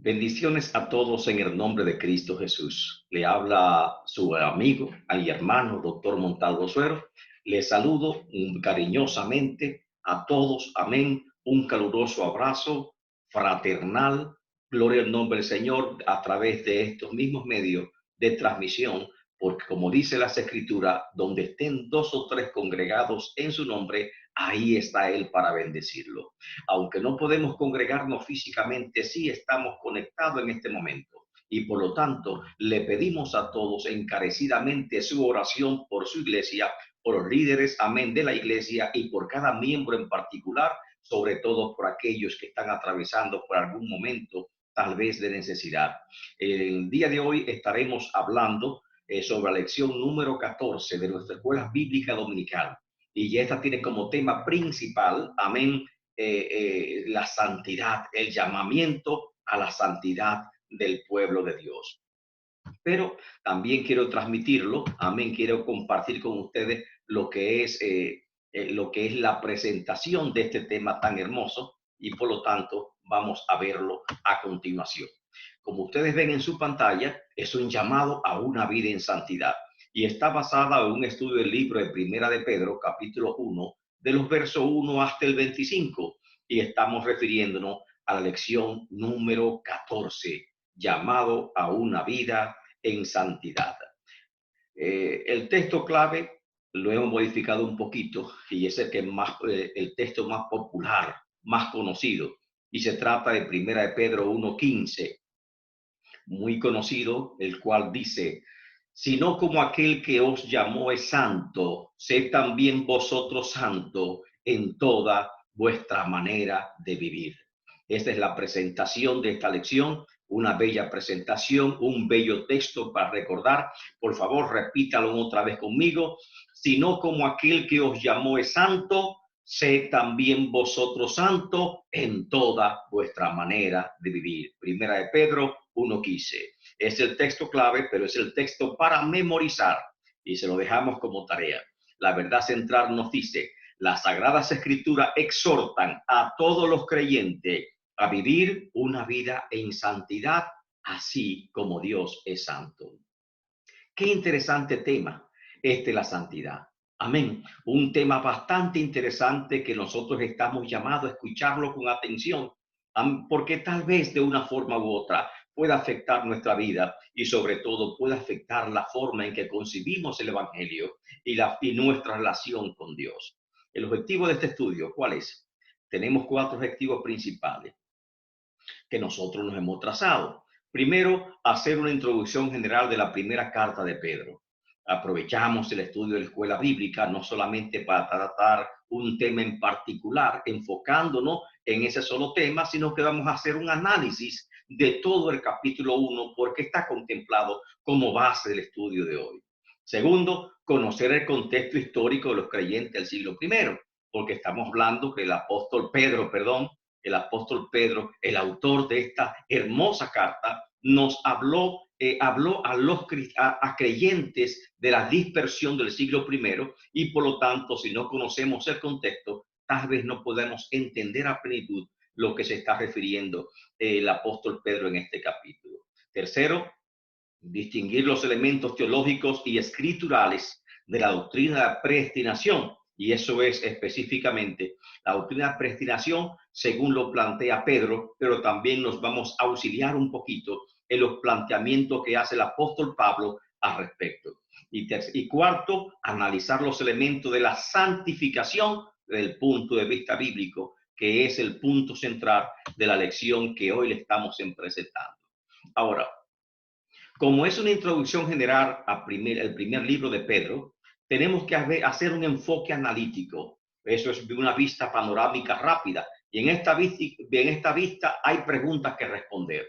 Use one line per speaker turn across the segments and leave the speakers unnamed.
Bendiciones a todos en el nombre de Cristo Jesús. Le habla su amigo y hermano, doctor Montalvo Suero. Le saludo cariñosamente a todos. Amén. Un caluroso abrazo fraternal. Gloria al nombre del Señor a través de estos mismos medios de transmisión, porque como dice las Escrituras, donde estén dos o tres congregados en su nombre, ahí está Él para bendecirlo. Aunque no podemos congregarnos físicamente, sí estamos conectados en este momento. Y por lo tanto, le pedimos a todos encarecidamente su oración por su iglesia, por los líderes, amén, de la iglesia y por cada miembro en particular, sobre todo por aquellos que están atravesando por algún momento, tal vez de necesidad. El día de hoy estaremos hablando sobre la lección número 14 de nuestra escuela bíblica dominical. Y esta tiene como tema principal, amén, la santidad, el llamamiento a la santidad del pueblo de Dios. Pero también quiero transmitirlo, amén, quiero compartir con ustedes lo que es la presentación de este tema tan hermoso y por lo tanto vamos a verlo a continuación. Como ustedes ven en su pantalla, es un llamado a una vida en santidad y está basada en un estudio del libro de Primera de Pedro, capítulo 1, de los versos 1 hasta el 25, y estamos refiriéndonos a la lección número 14, llamado a una vida en santidad. El texto clave lo hemos modificado un poquito y es el texto más popular, más conocido, y se trata de Primera de Pedro 1:15, muy conocido, el cual dice: sino como aquel que os llamó es santo, sed también vosotros santo en toda vuestra manera de vivir. Esta es la presentación de esta lección, una bella presentación, un bello texto para recordar. Por favor, repítalo otra vez conmigo. Sino como aquel que os llamó es santo, sed también vosotros santo en toda vuestra manera de vivir. Primera de Pedro 1:15. Es el texto clave, pero es el texto para memorizar y se lo dejamos como tarea. La verdad central nos dice: las Sagradas Escrituras exhortan a todos los creyentes a vivir una vida en santidad, así como Dios es santo. Qué interesante tema la santidad. Amén. Un tema bastante interesante que nosotros estamos llamados a escucharlo con atención, porque tal vez de una forma u otra pueda afectar nuestra vida y sobre todo pueda afectar la forma en que concibimos el Evangelio y nuestra relación con Dios. El objetivo de este estudio, ¿cuál es? Tenemos 4 objetivos principales que nosotros nos hemos trazado. Primero, hacer una introducción general de la primera carta de Pedro. Aprovechamos el estudio de la escuela bíblica no solamente para tratar un tema en particular, enfocándonos en ese solo tema, sino que vamos a hacer un análisis de todo el capítulo 1 porque está contemplado como base del estudio de hoy. Segundo, conocer el contexto histórico de los creyentes del siglo I, porque estamos hablando que el apóstol Pedro, el autor de esta hermosa carta, nos habló a creyentes de la dispersión del siglo I y por lo tanto, si no conocemos el contexto, tal vez no podemos entender a plenitud lo que se está refiriendo el apóstol Pedro en este capítulo. Tercero, distinguir los elementos teológicos y escriturales de la doctrina de la predestinación. Y eso es específicamente la doctrina de predestinación según lo plantea Pedro, pero también nos vamos a auxiliar un poquito en los planteamientos que hace el apóstol Pablo al respecto. Y cuarto, analizar los elementos de la santificación desde el punto de vista bíblico, que es el punto central de la lección que hoy le estamos presentando. Ahora, como es una introducción general al primer libro de Pedro, tenemos que hacer un enfoque analítico. Eso es una vista panorámica rápida. Y en esta vista hay preguntas que responder.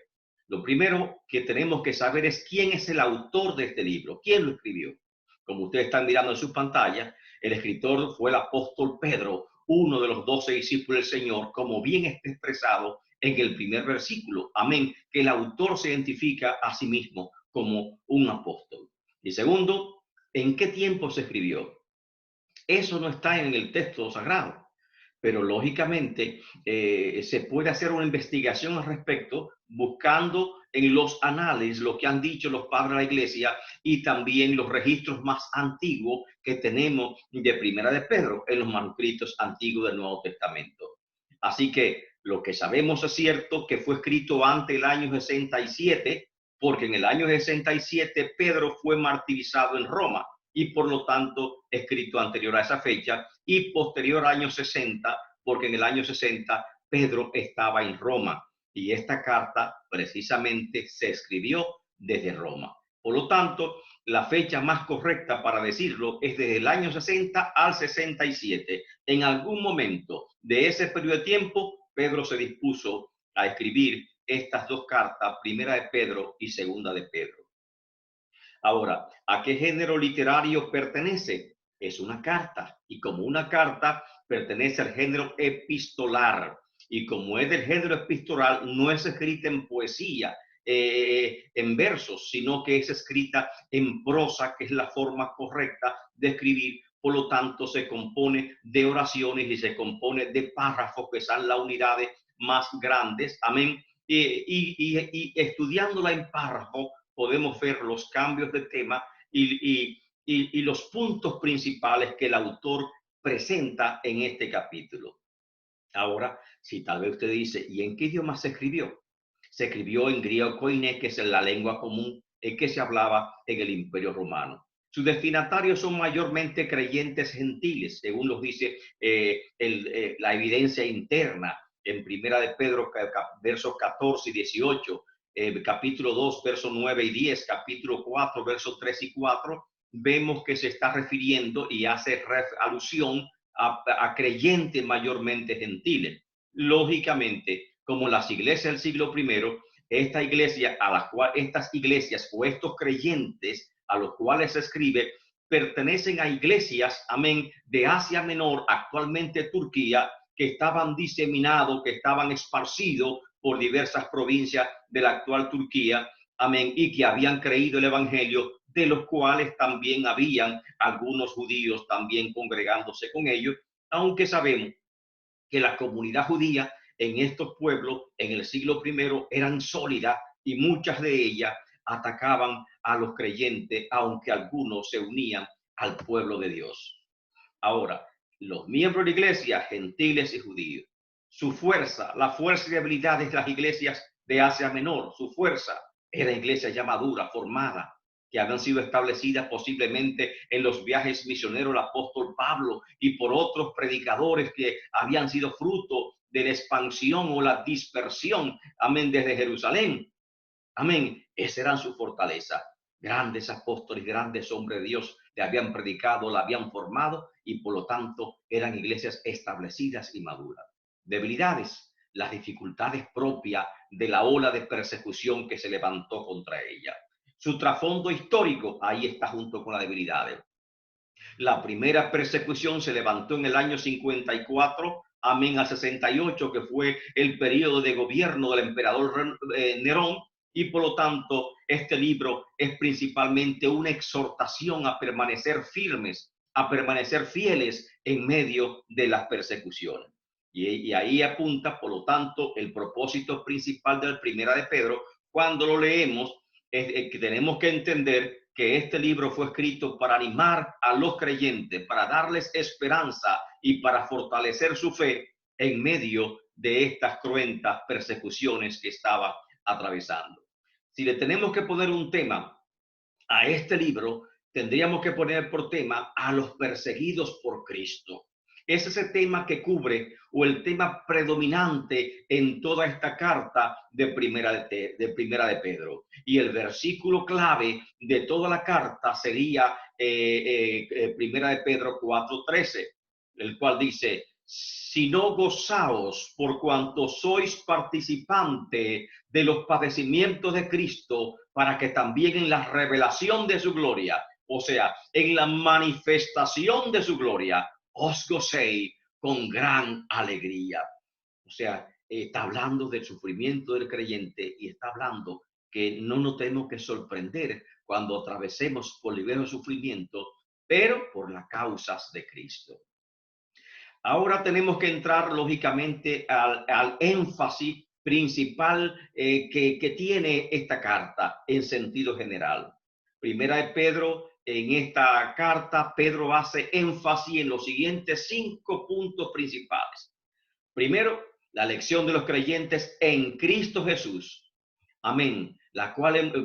Lo primero que tenemos que saber es quién es el autor de este libro, quién lo escribió. Como ustedes están mirando en su pantalla, el escritor fue el apóstol Pedro, uno de los 12 discípulos del Señor, como bien está expresado en el primer versículo. Amén. Que el autor se identifica a sí mismo como un apóstol. Y segundo, ¿en qué tiempo se escribió? Eso no está en el texto sagrado, pero lógicamente se puede hacer una investigación al respecto buscando en los anales lo que han dicho los padres de la iglesia y también los registros más antiguos que tenemos de Primera de Pedro en los manuscritos antiguos del Nuevo Testamento. Así que lo que sabemos es cierto que fue escrito antes del año 67, porque en el año 67 Pedro fue martirizado en Roma y por lo tanto escrito anterior a esa fecha, y posterior al año 60, porque en el año 60 Pedro estaba en Roma y esta carta precisamente se escribió desde Roma. Por lo tanto, la fecha más correcta para decirlo es desde el año 60 al 67. En algún momento de ese periodo de tiempo, Pedro se dispuso a escribir estas dos cartas, Primera de Pedro y Segunda de Pedro. Ahora, ¿a qué género literario pertenece? Es una carta, y como una carta pertenece al género epistolar, y como es del género epistolar, no es escrita en poesía, en versos, sino que es escrita en prosa, que es la forma correcta de escribir. Por lo tanto, se compone de oraciones y se compone de párrafos, que son las unidades más grandes. Amén. Y estudiándola en párrafo, podemos ver los cambios de tema y los puntos principales que el autor presenta en este capítulo. Ahora, si tal vez usted dice, ¿y en qué idioma se escribió? Se escribió en griego koiné, que es la lengua común que se hablaba en el Imperio Romano. Sus destinatarios son mayormente creyentes gentiles, según nos dice la evidencia interna en Primera de Pedro, versos 14 y 18, capítulo 2, versos 9 y 10, capítulo 4, versos 3 y 4, vemos que se está refiriendo y hace alusión a creyentes mayormente gentiles. Lógicamente, como las iglesias del siglo I, esta iglesia a la cual estas iglesias o estos creyentes a los cuales se escribe pertenecen a iglesias, amén, de Asia Menor, actualmente Turquía, que estaban diseminados, que estaban esparcidos por diversas provincias de la actual Turquía, amén, y que habían creído el evangelio, de los cuales también habían algunos judíos también congregándose con ellos, aunque sabemos que la comunidad judía en estos pueblos en el siglo I eran sólidas y muchas de ellas atacaban a los creyentes, aunque algunos se unían al pueblo de Dios. Ahora, los miembros de la iglesia, gentiles y judíos, su fuerza, la fuerza y habilidades de las iglesias de Asia Menor, su fuerza era iglesia ya madura, formada, que habían sido establecidas posiblemente en los viajes misioneros del apóstol Pablo y por otros predicadores que habían sido fruto de la expansión o la dispersión, amén, desde Jerusalén. Amén. Esa era su fortaleza. Grandes apóstoles, grandes hombres de Dios le habían predicado, la habían formado y por lo tanto eran iglesias establecidas y maduras. Debilidades, las dificultades propias de la ola de persecución que se levantó contra ella. Su trasfondo histórico, ahí está junto con las debilidades. La primera persecución se levantó en el año 54, amén, a 68, que fue el periodo de gobierno del emperador Nerón, y por lo tanto este libro es principalmente una exhortación a permanecer firmes, a permanecer fieles en medio de las persecuciones. Y ahí apunta, por lo tanto, el propósito principal de la Primera de Pedro. Cuando lo leemos, es que tenemos que entender que este libro fue escrito para animar a los creyentes, para darles esperanza y para fortalecer su fe en medio de estas cruentas persecuciones que estaba atravesando. Si le tenemos que poner un tema a este libro, tendríamos que poner por tema a los perseguidos por Cristo. Es ese tema que cubre o el tema predominante en toda esta carta de Primera de Pedro. Y el versículo clave de toda la carta sería Primera de Pedro 4:13, el cual dice: si no gozaos por cuanto sois participante de los padecimientos de Cristo, para que también en la revelación de su gloria, o sea, en la manifestación de su gloria, os gocéis con gran alegría. O sea, está hablando del sufrimiento del creyente y está hablando que no nos tenemos que sorprender cuando atravesemos por liberos sufrimientos, pero por las causas de Cristo. Ahora tenemos que entrar lógicamente al énfasis principal que tiene esta carta en sentido general. Primera de Pedro, en esta carta, Pedro hace énfasis en los siguientes 5 puntos principales. Primero, la elección de los creyentes en Cristo Jesús. Amén.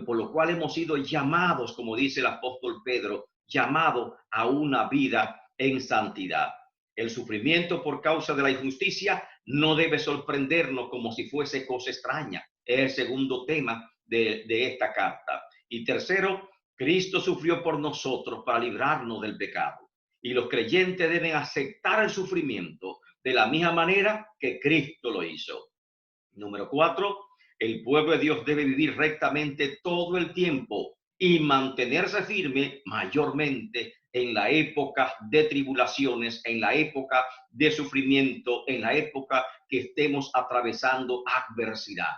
Por lo cual hemos sido llamados, como dice el apóstol Pedro, llamado a una vida en santidad. El sufrimiento por causa de la injusticia no debe sorprendernos como si fuese cosa extraña. Es el segundo tema de esta carta. Y tercero, Cristo sufrió por nosotros para librarnos del pecado. Y los creyentes deben aceptar el sufrimiento de la misma manera que Cristo lo hizo. Número 4, el pueblo de Dios debe vivir rectamente todo el tiempo y mantenerse firme mayormente en la época de tribulaciones, en la época de sufrimiento, en la época que estemos atravesando adversidad.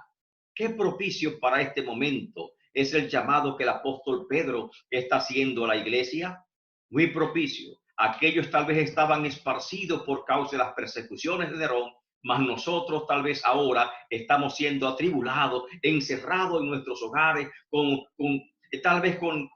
Qué propicio para este momento es el llamado que el apóstol Pedro está haciendo a la iglesia. Muy propicio. Aquellos tal vez estaban esparcidos por causa de las persecuciones de Nerón, mas nosotros tal vez ahora estamos siendo atribulados, encerrados en nuestros hogares, tal vez con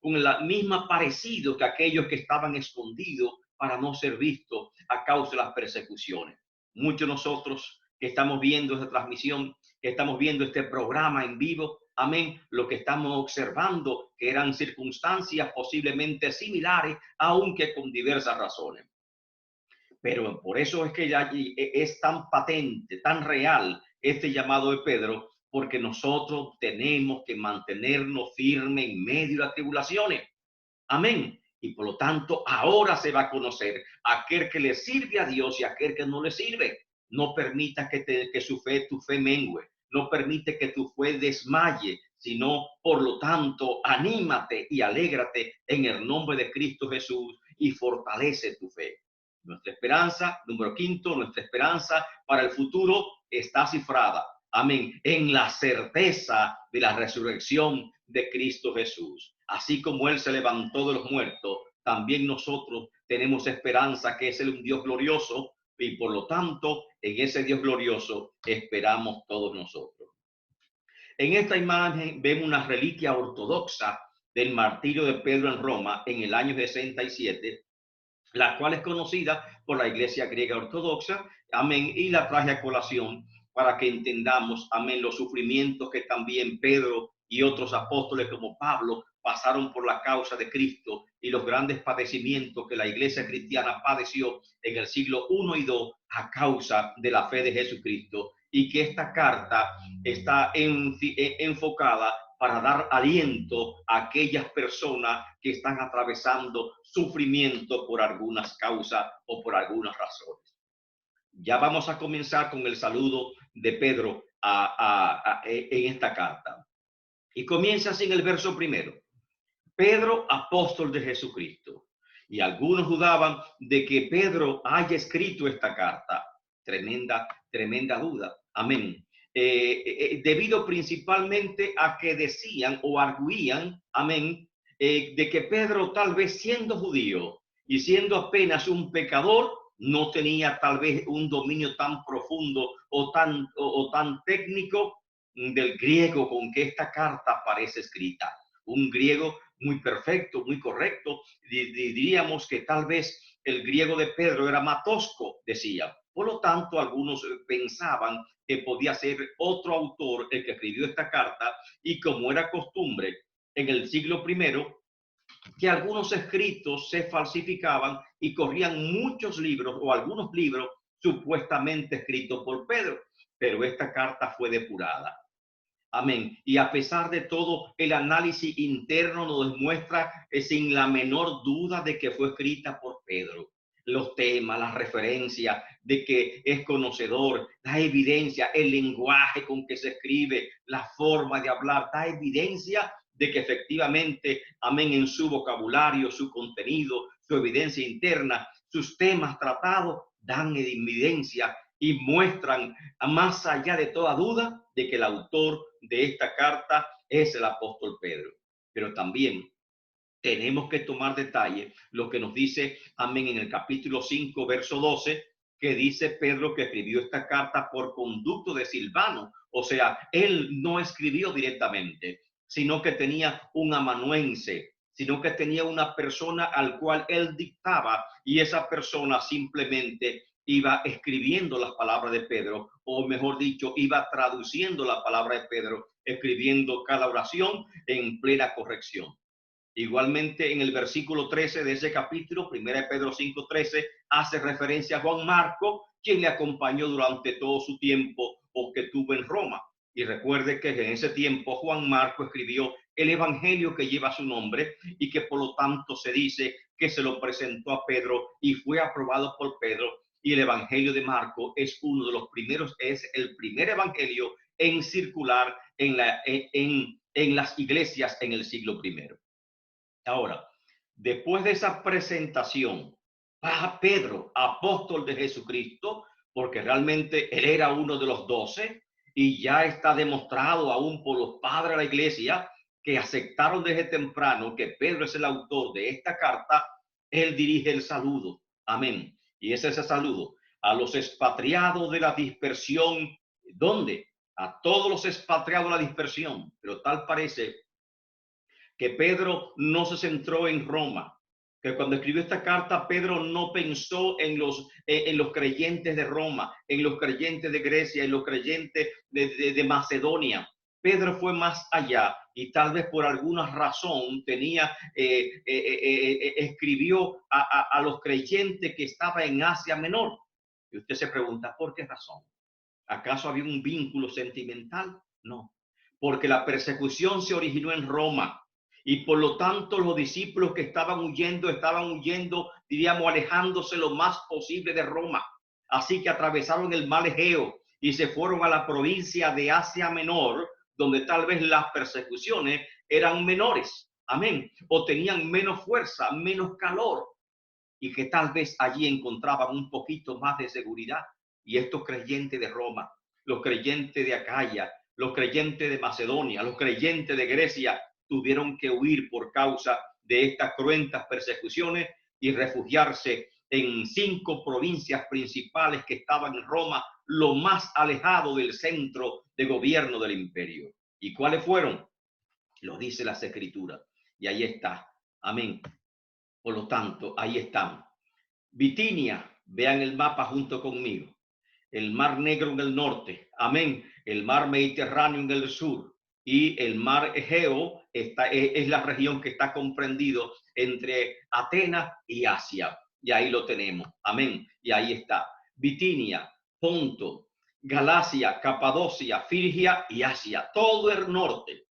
la misma parecido que aquellos que estaban escondidos para no ser vistos a causa de las persecuciones. Muchos de nosotros que estamos viendo esta transmisión, que estamos viendo este programa en vivo, amén, lo que estamos observando que eran circunstancias posiblemente similares, aunque con diversas razones. Pero por eso es que ya es tan patente, tan real este llamado de Pedro, porque nosotros tenemos que mantenernos firmes en medio de las tribulaciones. Amén. Y por lo tanto, ahora se va a conocer aquel que le sirve a Dios y aquel que no le sirve. No permita que tu fe mengue. No permite que tu fe desmaye, sino, por lo tanto, anímate y alégrate en el nombre de Cristo Jesús y fortalece tu fe. Nuestra esperanza, número 5, nuestra esperanza para el futuro está cifrada, amén, en la certeza de la resurrección de Cristo Jesús. Así como Él se levantó de los muertos, también nosotros tenemos esperanza que es un Dios glorioso y por lo tanto en ese Dios glorioso esperamos todos nosotros. En esta imagen vemos una reliquia ortodoxa del martirio de Pedro en Roma en el año 67, la cual es conocida por la Iglesia griega ortodoxa, amén, y la traje a colación para que entendamos, amén, los sufrimientos que también Pedro y otros apóstoles como Pablo pasaron por la causa de Cristo y los grandes padecimientos que la Iglesia cristiana padeció en el siglo I y II a causa de la fe de Jesucristo, y que esta carta está enfocada para dar aliento a aquellas personas que están atravesando sufrimiento por algunas causas o por algunas razones. Ya vamos a comenzar con el saludo de Pedro en esta carta. Y comienza así en el verso primero. Pedro, apóstol de Jesucristo. Y algunos dudaban de que Pedro haya escrito esta carta. Tremenda duda. Amén. Debido principalmente a que decían o arguían, amén, de que Pedro, tal vez siendo judío y siendo apenas un pecador, no tenía tal vez un dominio tan profundo o tan técnico del griego con que esta carta parece escrita. Un griego muy perfecto, muy correcto. Diríamos que tal vez el griego de Pedro era más tosco, decía. Por lo tanto, algunos pensaban que podía ser otro autor el que escribió esta carta, y como era costumbre en el siglo I, que algunos escritos se falsificaban y corrían muchos libros o algunos libros supuestamente escritos por Pedro, pero esta carta fue depurada. Amén. Y a pesar de todo, el análisis interno nos demuestra sin la menor duda de que fue escrita por Pedro. Los temas, las referencias de que es conocedor, da evidencia, el lenguaje con que se escribe, la forma de hablar, da evidencia de que efectivamente, amén, en su vocabulario, su contenido, su evidencia interna, sus temas tratados, dan evidencia y muestran, más allá de toda duda, de que el autor de esta carta es el apóstol Pedro. Pero también tenemos que tomar detalle lo que nos dice, amén, en el capítulo 5, verso 12, que dice Pedro que escribió esta carta por conducto de Silvano. O sea, él no escribió directamente, sino que tenía un amanuense, sino que tenía una persona al cual él dictaba, y esa persona simplemente iba escribiendo las palabras de Pedro, o mejor dicho, iba traduciendo la palabra de Pedro, escribiendo cada oración en plena corrección. Igualmente en el versículo 13 de ese capítulo, 1 Pedro 5:13, hace referencia a Juan Marco, quien le acompañó durante todo su tiempo o que tuvo en Roma. Y recuerde que en ese tiempo Juan Marco escribió el evangelio que lleva su nombre y que por lo tanto se dice que se lo presentó a Pedro y fue aprobado por Pedro. Y el evangelio de Marco es uno de los primeros, es el primer evangelio en circular en las iglesias en el siglo primero. Ahora, después de esa presentación a Pedro, apóstol de Jesucristo, porque realmente él era uno de los 12 y ya está demostrado aún por los padres de la iglesia que aceptaron desde temprano que Pedro es el autor de esta carta, él dirige el saludo. Amén. Y es ese saludo a los expatriados de la dispersión. ¿Dónde? A todos los expatriados de la dispersión. Pero tal parece que Pedro no se centró en Roma, que cuando escribió esta carta Pedro no pensó en los creyentes de Roma, en los creyentes de Grecia, en los creyentes de Macedonia. Pedro fue más allá y tal vez por alguna razón escribió a los creyentes que estaban en Asia Menor. Y usted se pregunta, ¿por qué razón? ¿Acaso había un vínculo sentimental? No, porque la persecución se originó en Roma. Y por lo tanto los discípulos que estaban huyendo, diríamos, alejándose lo más posible de Roma. Así que atravesaron el mar Egeo y se fueron a la provincia de Asia Menor, donde tal vez las persecuciones eran menores, amén, o tenían menos fuerza, menos calor, y que tal vez allí encontraban un poquito más de seguridad. Y estos creyentes de Roma, los creyentes de Acaya, los creyentes de Macedonia, los creyentes de Grecia, tuvieron que huir por causa de estas cruentas persecuciones y refugiarse en 5 provincias principales que estaban en Roma, lo más alejado del centro de gobierno del imperio. ¿Y cuáles fueron? Lo dice las Escrituras. Y ahí está. Amén. Por lo tanto, ahí están. Bitinia, vean el mapa junto conmigo. El Mar Negro en el norte, amén. El Mar Mediterráneo en el sur y el Mar Egeo es la región que está comprendido entre Atenas y Asia. Y ahí lo tenemos, amén. Y ahí está. Bitinia, Ponto, Galacia, Capadocia, Frigia y Asia. Todo el norte,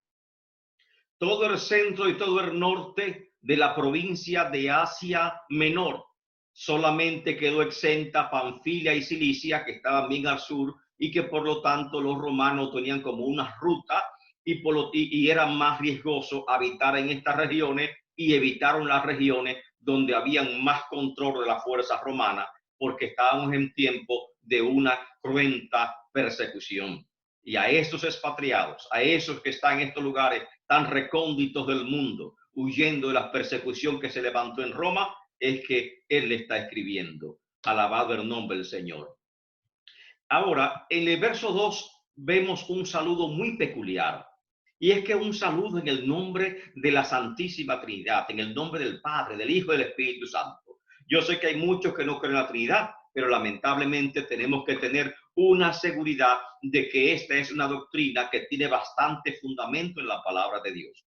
todo el centro y todo el norte de la provincia de Asia Menor. Solamente quedó exenta Panfilia y Cilicia, que estaban bien al sur y que por lo tanto los romanos tenían como una ruta y era más riesgoso habitar en estas regiones, y evitaron las regiones donde habían más control de la fuerza romana, porque estábamos en tiempo de una cruenta persecución. Y a esos expatriados, a esos que están en estos lugares tan recónditos del mundo, huyendo de la persecución que se levantó en Roma, es que él le está escribiendo. Alabado el nombre del Señor. Ahora, en el verso 2 vemos un saludo muy peculiar. Y es que un saludo en el nombre de la Santísima Trinidad, en el nombre del Padre, del Hijo y del Espíritu Santo. Yo sé que hay muchos que no creen en la Trinidad, pero lamentablemente tenemos que tener una seguridad de que esta es una doctrina que tiene bastante fundamento en la palabra de Dios.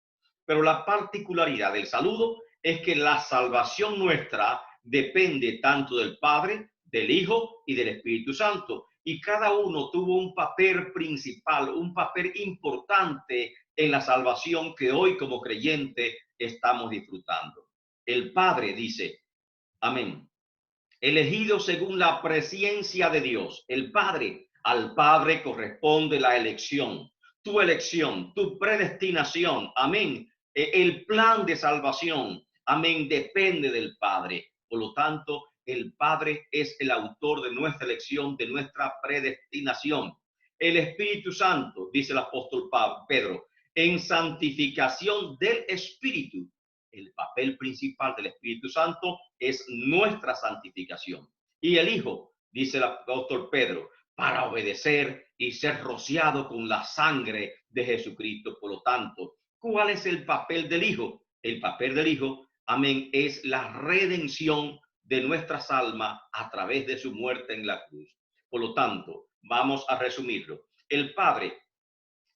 Pero la particularidad del saludo es que la salvación nuestra depende tanto del Padre, del Hijo y del Espíritu Santo. Y cada uno tuvo un papel principal, un papel importante en la salvación que hoy como creyente estamos disfrutando. El Padre dice, amén, elegido según la presciencia de Dios. El Padre, al Padre corresponde la elección, tu predestinación, amén. El plan de salvación, amén, depende del Padre. Por lo tanto, el Padre es el autor de nuestra elección, de nuestra predestinación. El Espíritu Santo, dice el apóstol Pedro, en santificación del Espíritu. El papel principal del Espíritu Santo es nuestra santificación. Y el Hijo dice el apóstol Pedro, para obedecer y ser rociado con la sangre de Jesucristo. Por lo tanto, ¿cuál es el papel del Hijo? El papel del Hijo, amén, es la redención de nuestras almas a través de su muerte en la cruz. Por lo tanto, vamos a resumirlo. El Padre,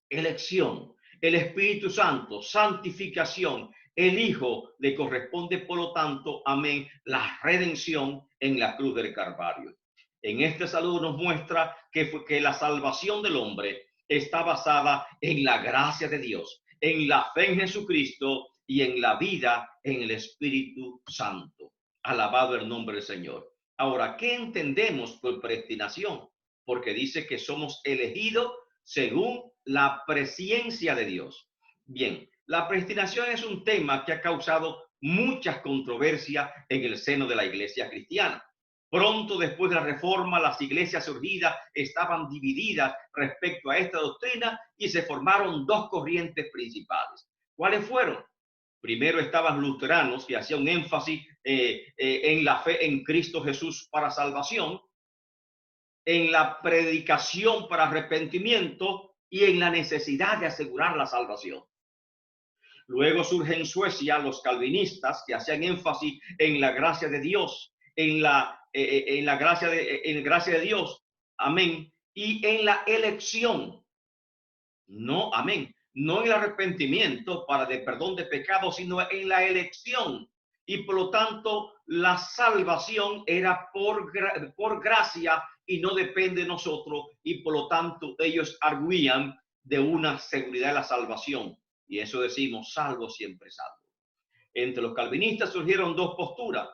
elección; el Espíritu Santo, santificación; el Hijo le corresponde, por lo tanto, amén, la redención en la cruz del Calvario. En este saludo nos muestra que la salvación del hombre está basada en la gracia de Dios, en la fe en Jesucristo y en la vida en el Espíritu Santo. Alabado el nombre del Señor. Ahora, ¿qué entendemos por predestinación? Porque dice que somos elegidos según la presciencia de Dios. Bien, la predestinación es un tema que ha causado muchas controversias en el seno de la iglesia cristiana. Pronto después de la reforma, las iglesias surgidas estaban divididas respecto a esta doctrina y se formaron dos corrientes principales. ¿Cuáles fueron? Primero estaban los luteranos, que hacían un énfasis en la fe en Cristo Jesús para salvación, en la predicación para arrepentimiento y en la necesidad de asegurar la salvación. Luego surge en Suecia los calvinistas, que hacían énfasis en la gracia de Dios, en la gracia de Dios, amén, y en la elección. No, amén, no en el arrepentimiento para de perdón de pecados, sino en la elección. Y por lo tanto, la salvación era por gracia y no depende de nosotros. Y por lo tanto, ellos arguían de una seguridad de la salvación. Y eso decimos, salvo siempre salvo. Entre los calvinistas surgieron dos posturas.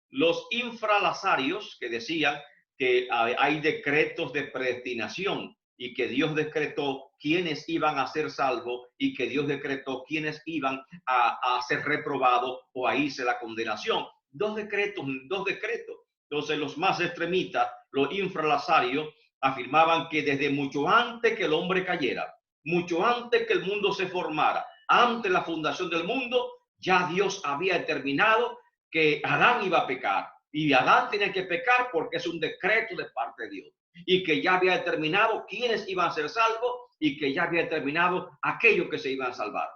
Los infralazarios, que decían que hay decretos de predestinación y que Dios decretó quiénes iban a ser salvos y que Dios decretó quiénes iban a ser reprobados o a irse a la condenación. Dos decretos. Entonces los más extremistas, los infralazarios, afirmaban que desde mucho antes que el hombre cayera, mucho antes que el mundo se formara, antes de la fundación del mundo, ya Dios había determinado que Adán iba a pecar y Adán tenía que pecar porque es un decreto de parte de Dios, y que ya había determinado quiénes iban a ser salvos y que ya había determinado aquellos que se iban a salvar.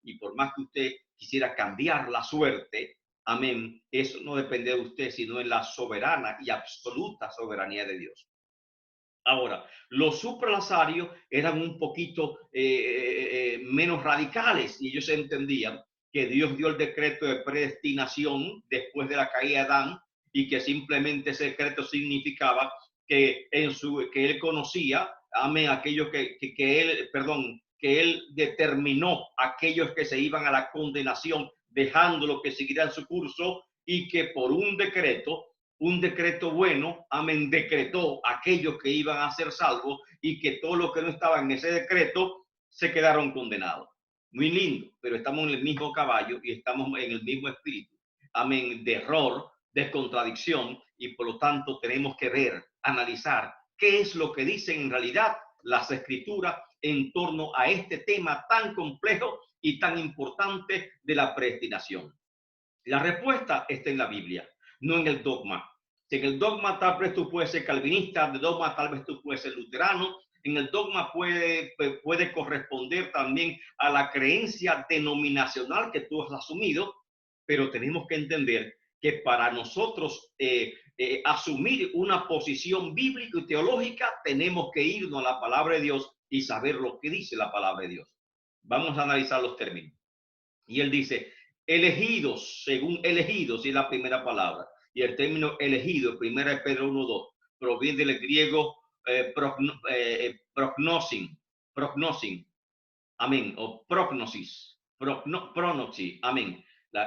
Y por más que usted quisiera cambiar la suerte, amén, eso no depende de usted, sino en la soberana y absoluta soberanía de Dios. Ahora, los supralazarios eran un poquito menos radicales y ellos entendían que Dios dio el decreto de predestinación después de la caída de Adán y que simplemente ese decreto significaba que él conocía, amén, aquellos que él determinó aquellos que se iban a la condenación, dejándolo que siguieran su curso, y que por un decreto bueno, amén, decretó aquellos que iban a ser salvos y que todos los que no estaban en ese decreto se quedaron condenados. Muy lindo, pero estamos en el mismo caballo y estamos en el mismo espíritu, amén, de error, de contradicción, y por lo tanto tenemos que ver, analizar qué es lo que dicen en realidad las escrituras en torno a este tema tan complejo y tan importante de la predestinación. La respuesta está en la Biblia, no en el dogma. En el dogma tal vez tú puedes ser calvinista, en el dogma tal vez tú puedes ser luterano, en el dogma puede corresponder también a la creencia denominacional que tú has asumido, pero tenemos que entender que para nosotros asumir una posición bíblica y teológica tenemos que irnos a la palabra de Dios y saber lo que dice la palabra de Dios. Vamos a analizar los términos. Y él dice, elegidos, según elegidos, y es la primera palabra. Y el término elegido, primera de Pedro 1:2, proviene del griego prognosin, amén, o prognosis, pronoxis, amén.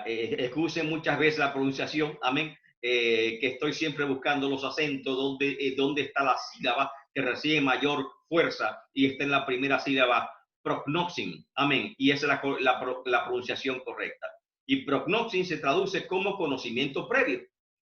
Escuchen muchas veces la pronunciación, amén, que estoy siempre buscando los acentos donde está la sílaba que recibe mayor fuerza, y está en la primera sílaba, prognosin, amén, y esa es la pronunciación correcta. Y prognosin se traduce como conocimiento previo,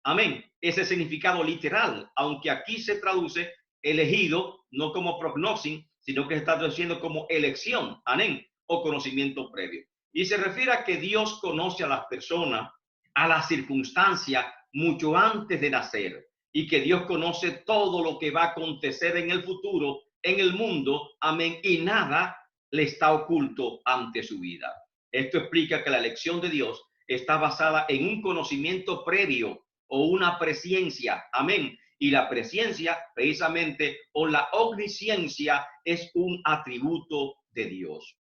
amén, ese significado literal, aunque aquí se traduce elegido, no como prognosin, sino que se está traduciendo como elección, amén, o conocimiento previo. Y se refiere a que Dios conoce a las personas, a las circunstancias, mucho antes de nacer. y que Dios conoce todo lo que va a acontecer en el futuro, en el mundo, amén, y nada le está oculto ante su vida. Esto explica que la elección de Dios está basada en un conocimiento previo o una presciencia, amén, y la presciencia precisamente o la omnisciencia es un atributo de Dios.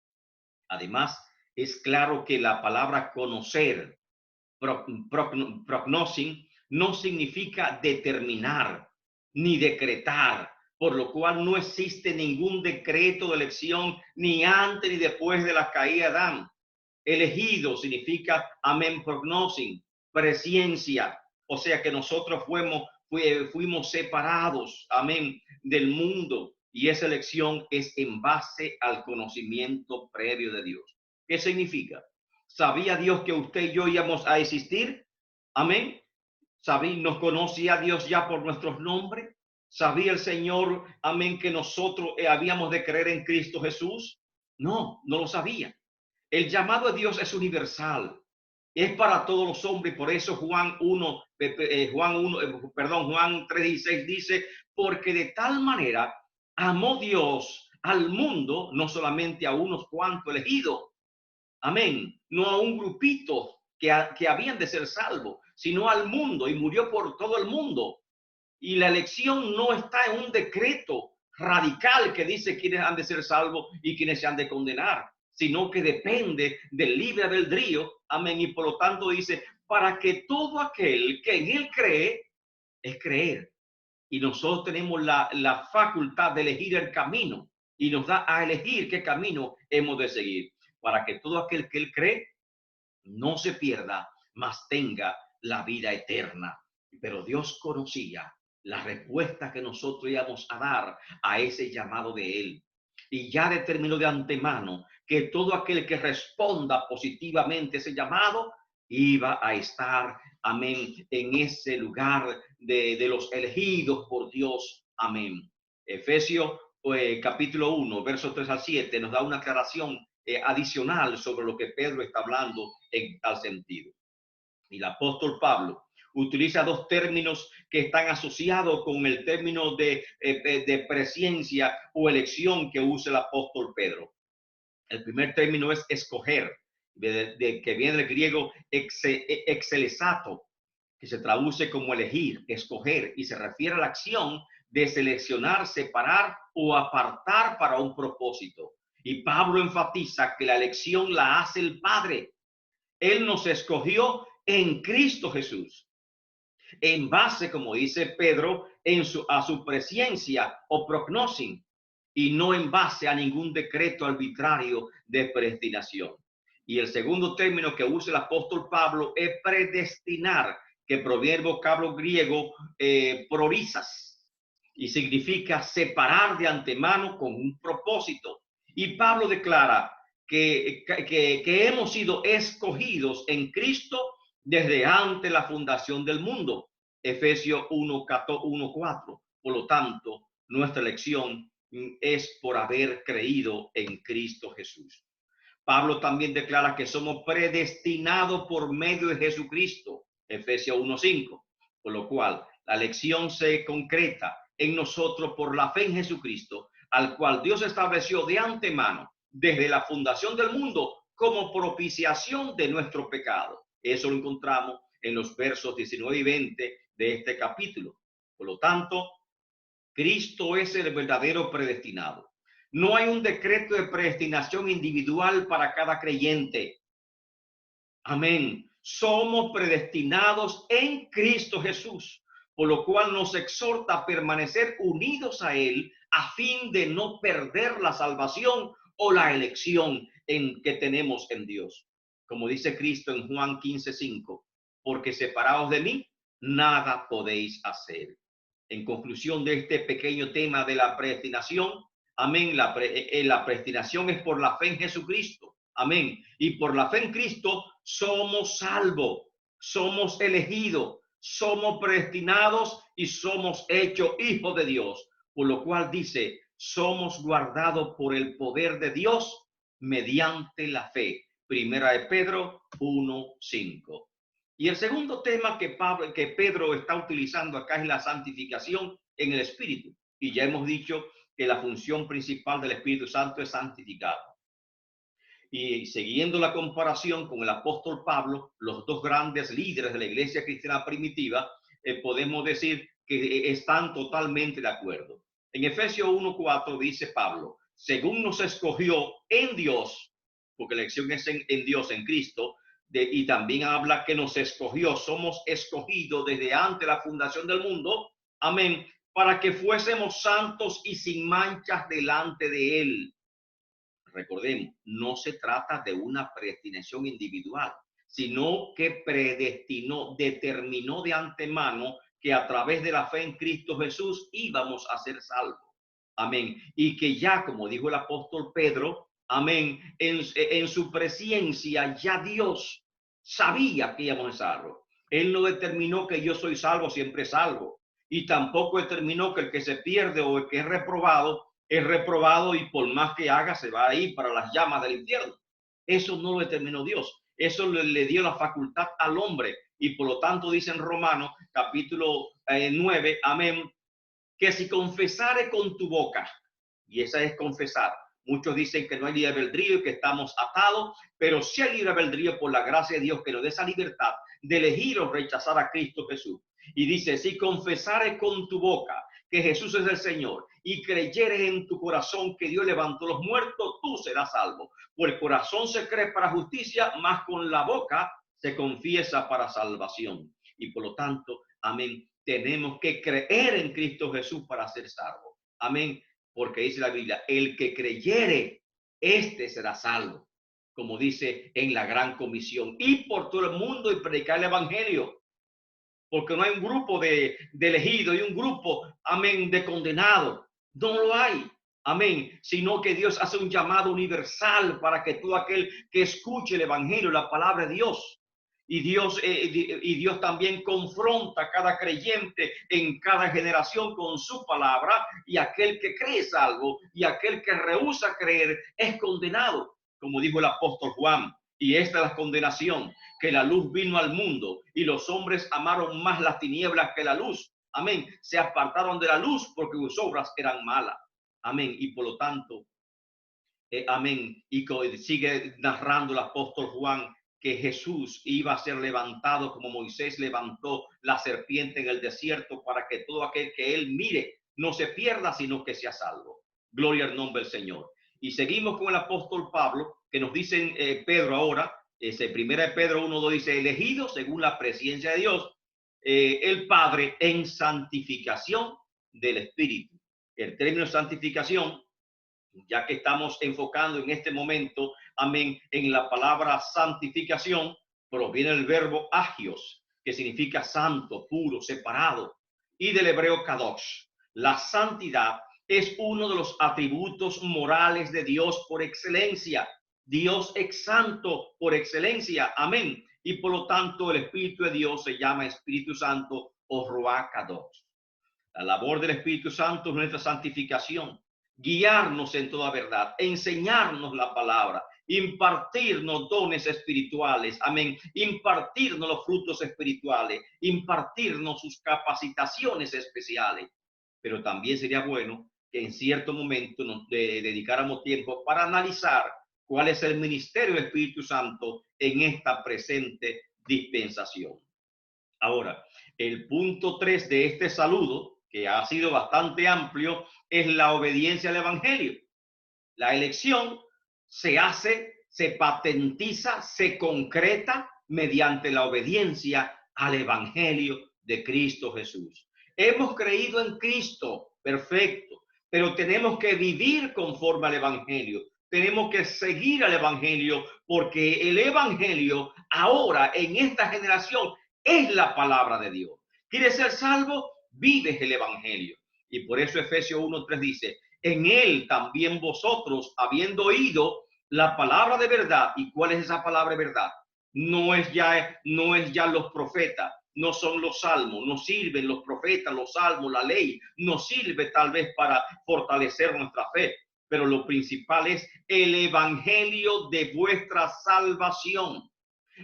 Además, es claro que la palabra conocer, prognosin, no significa determinar ni decretar, por lo cual no existe ningún decreto de elección ni antes ni después de la caída de Adán. Elegido significa, amén, prognosin, presciencia, o sea que nosotros fuimos separados, amén, del mundo, y esa elección es en base al conocimiento previo de Dios. ¿Qué significa? ¿Sabía Dios que usted y yo íbamos a existir? Amén. Nos conocía Dios ya por nuestros nombres. ¿Sabía el Señor, amén, que nosotros habíamos de creer en Cristo Jesús? No, no lo sabía. El llamado de Dios es universal. Es para todos los hombres. Por eso Juan 3:16 dice, porque de tal manera amó Dios al mundo, no solamente a unos cuantos elegidos, amén, no a un grupito que habían de ser salvos, sino al mundo, y murió por todo el mundo. Y la elección no está en un decreto radical que dice quiénes han de ser salvos y quiénes se han de condenar, sino que depende del libre albedrío, amén, y por lo tanto dice, para que todo aquel que en él cree, es creer. Y nosotros tenemos la facultad de elegir el camino y nos da a elegir qué camino hemos de seguir, para que todo aquel que él cree no se pierda, mas tenga la vida eterna. Pero Dios conocía la respuesta que nosotros íbamos a dar a ese llamado de él. Y ya determinó de antemano que todo aquel que responda positivamente ese llamado iba a estar, amén, en ese lugar de los elegidos por Dios. Amén. Efesios capítulo 1, versos 3 al 7 nos da una aclaración adicional sobre lo que Pedro está hablando en tal sentido. Y el apóstol Pablo utiliza dos términos que están asociados con el término de presciencia o elección que usa el apóstol Pedro. El primer término es escoger, que viene del griego exelesato, que se traduce como elegir, escoger, y se refiere a la acción de seleccionar, separar o apartar para un propósito. Y Pablo enfatiza que la elección la hace el Padre. Él nos escogió en Cristo Jesús, en base, como dice Pedro, a su presciencia o prognosin, y no en base a ningún decreto arbitrario de predestinación. Y el segundo término que usa el apóstol Pablo es predestinar, que proviene del vocablo griego prorisas, y significa separar de antemano con un propósito. Y Pablo declara que hemos sido escogidos en Cristo desde antes la fundación del mundo. Efesios 1:4. Por lo tanto, nuestra elección es por haber creído en Cristo Jesús. Pablo también declara que somos predestinados por medio de Jesucristo. Efesios 1:5. Por lo cual, la elección se concreta en nosotros por la fe en Jesucristo, al cual Dios estableció de antemano, desde la fundación del mundo, como propiciación de nuestro pecado. Eso lo encontramos en los versos 19 y 20 de este capítulo. Por lo tanto, Cristo es el verdadero predestinado. No hay un decreto de predestinación individual para cada creyente. Amén. Somos predestinados en Cristo Jesús, por lo cual nos exhorta a permanecer unidos a Él a fin de no perder la salvación o la elección que tenemos en Dios. Como dice Cristo en Juan 15:5, porque separados de mí, nada podéis hacer. En conclusión de este pequeño tema de la predestinación, amén, la predestinación es por la fe en Jesucristo, amén, y por la fe en Cristo somos salvos, somos elegidos, somos predestinados y somos hechos hijos de Dios, por lo cual dice, somos guardados por el poder de Dios mediante la fe. Primera de Pedro 1:5. Y el segundo tema que Pedro está utilizando acá es la santificación en el Espíritu. Y ya hemos dicho que la función principal del Espíritu Santo es santificar. Y siguiendo la comparación con el apóstol Pablo, los dos grandes líderes de la iglesia cristiana primitiva, podemos decir que están totalmente de acuerdo. En Efesios 1:4 dice Pablo, según nos escogió en Dios, porque la elección es en Dios, en Cristo, y también habla que nos escogió, somos escogidos desde antes de la fundación del mundo, amén, para que fuésemos santos y sin manchas delante de él. Recordemos, no se trata de una predestinación individual, sino que predestinó, determinó de antemano que a través de la fe en Cristo Jesús íbamos a ser salvos. Amén. Y que ya, como dijo el apóstol Pedro, amén, en su presencia ya Dios sabía que íbamos a ser salvos. Él no determinó que yo soy salvo, siempre salvo. Y tampoco determinó que el que se pierde o el que es reprobado y por más que haga se va a ir para las llamas del infierno. Eso no lo determinó Dios. Eso le dio la facultad al hombre. Y por lo tanto dice en Romanos capítulo 9, amén, que si confesare con tu boca, y esa es confesar. Muchos dicen que no hay libre albedrío y que estamos atados, pero sí hay libre albedrío por la gracia de Dios que nos dé esa libertad de elegir o rechazar a Cristo Jesús. Y dice, si confesare con tu boca que Jesús es el Señor y creyeres en tu corazón que Dios levantó los muertos, tú serás salvo. Por el corazón se cree para justicia, mas con la boca se confiesa para salvación. Y por lo tanto, amén, tenemos que creer en Cristo Jesús para ser salvo. Amén, porque dice la Biblia, el que creyere, este será salvo. Como dice en la gran comisión, y por todo el mundo y predicar el evangelio. Porque no hay un grupo de elegidos y un grupo, amén, de condenados. No lo hay, amén, sino que Dios hace un llamado universal para que todo aquel que escuche el evangelio, la palabra de Dios, y Dios también confronta a cada creyente en cada generación con su palabra, y aquel que cree es salvo, y aquel que rehúsa creer es condenado, como dijo el apóstol Juan. Y esta es la condenación, que la luz vino al mundo y los hombres amaron más las tinieblas que la luz. Amén. Se apartaron de la luz porque sus obras eran malas. Amén. Y por lo tanto, amén. Y sigue narrando el apóstol Juan que Jesús iba a ser levantado como Moisés levantó la serpiente en el desierto para que todo aquel que él mire no se pierda, sino que sea salvo. Gloria al nombre del Señor. Y seguimos con el apóstol Pablo, que nos dice Pedro ahora, primera de Pedro 1:2 dice, elegido según la presencia de Dios, el Padre en santificación del Espíritu. El término santificación, ya que estamos enfocando en este momento, amén, en la palabra santificación, proviene del verbo agios, que significa santo, puro, separado, y del hebreo kadosh. La santidad es uno de los atributos morales de Dios por excelencia. Dios es santo por excelencia, amén. Y por lo tanto el Espíritu de Dios se llama Espíritu Santo o Ruach Kadosh. La labor del Espíritu Santo es nuestra santificación, guiarnos en toda verdad, enseñarnos la palabra, impartirnos dones espirituales, amén, impartirnos los frutos espirituales, impartirnos sus capacitaciones especiales. Pero también sería bueno que en cierto momento nos dedicáramos tiempo para analizar cuál es el ministerio del Espíritu Santo en esta presente dispensación. Ahora, el punto 3 de este saludo, que ha sido bastante amplio, es la obediencia al evangelio. La elección se hace, se patentiza, se concreta mediante la obediencia al evangelio de Cristo Jesús. Hemos creído en Cristo, perfecto, pero tenemos que vivir conforme al evangelio. Tenemos que seguir al evangelio, porque el evangelio ahora en esta generación es la palabra de Dios. ¿Quieres ser salvo? Vives el evangelio. Y por eso Efesios 1:3 dice, en él también vosotros, habiendo oído la palabra de verdad. ¿Y cuál es esa palabra de verdad? No es ya los profetas, no son los salmos, no sirven los profetas, los salmos, la ley, no sirve tal vez para fortalecer nuestra fe, pero lo principal es el evangelio de vuestra salvación.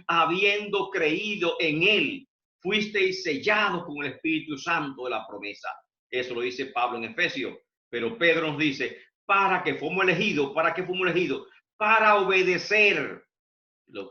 habiendo creído en él, fuisteis sellados con el Espíritu Santo de la promesa. Eso lo dice Pablo en Efesios, pero Pedro nos dice, ¿para qué fuimos elegidos? ¿Para qué fuimos elegidos? Para obedecer.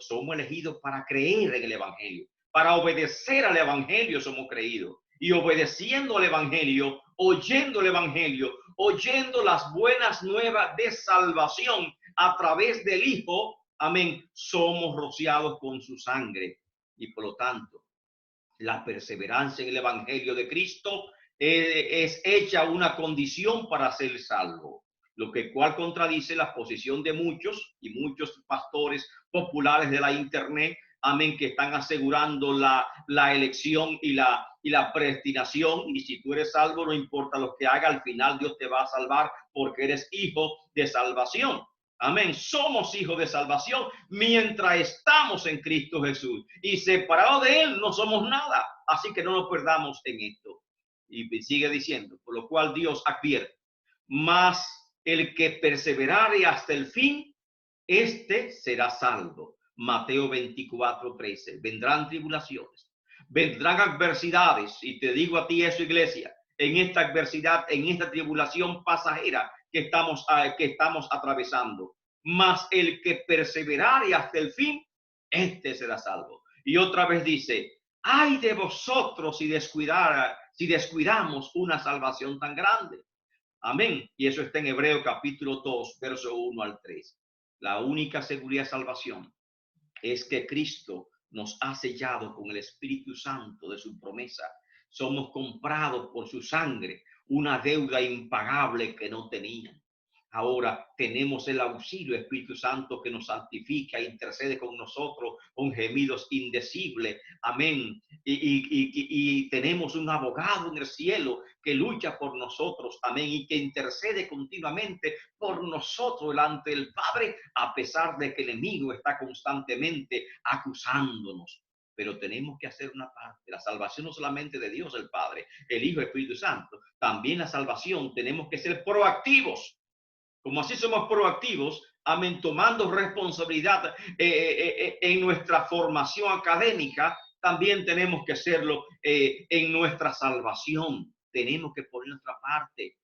Somos elegidos para creer en el Evangelio. Para obedecer al Evangelio somos creídos. Y obedeciendo al Evangelio, oyendo el Evangelio, oyendo las buenas nuevas de salvación a través del Hijo, amén, somos rociados con su sangre. Y por lo tanto, la perseverancia en el Evangelio de Cristo es hecha una condición para ser salvo, lo que cual contradice la posición de muchos y muchos pastores populares de la internet, amén, que están asegurando la elección y la predestinación, y si tú eres salvo, no importa lo que haga, al final Dios te va a salvar porque eres hijo de salvación. Amén. Somos hijos de salvación mientras estamos en Cristo Jesús, y separados de él no somos nada. Así que no nos perdamos en esto. Y sigue diciendo, por lo cual Dios advierte, mas el que perseverare hasta el fin, este será salvo. Mateo 24:13. Vendrán tribulaciones, vendrán adversidades, y te digo a ti eso, iglesia, en esta adversidad, en esta tribulación pasajera que estamos atravesando, mas el que perseverare hasta el fin, este será salvo. Y otra vez dice, ay de vosotros si descuidamos una salvación tan grande. Amén. Y eso está en Hebreo capítulo 2, verso 1 al 3. La única seguridad de salvación es que Cristo nos ha sellado con el Espíritu Santo de su promesa. Somos comprados por su sangre, una deuda impagable que no tenían. Ahora tenemos el auxilio Espíritu Santo que nos santifica, intercede con nosotros con gemidos indecibles. Amén. Y tenemos un abogado en el cielo que lucha por nosotros. Amén. Y que intercede continuamente por nosotros delante del Padre, a pesar de que el enemigo está constantemente acusándonos. Pero tenemos que hacer una parte. La salvación no solamente de Dios el Padre, el Hijo, el Espíritu Santo. También la salvación tenemos que ser proactivos. Como así somos proactivos, amén, tomando responsabilidad en nuestra formación académica, también tenemos que hacerlo en nuestra salvación. Tenemos que poner nuestra parte.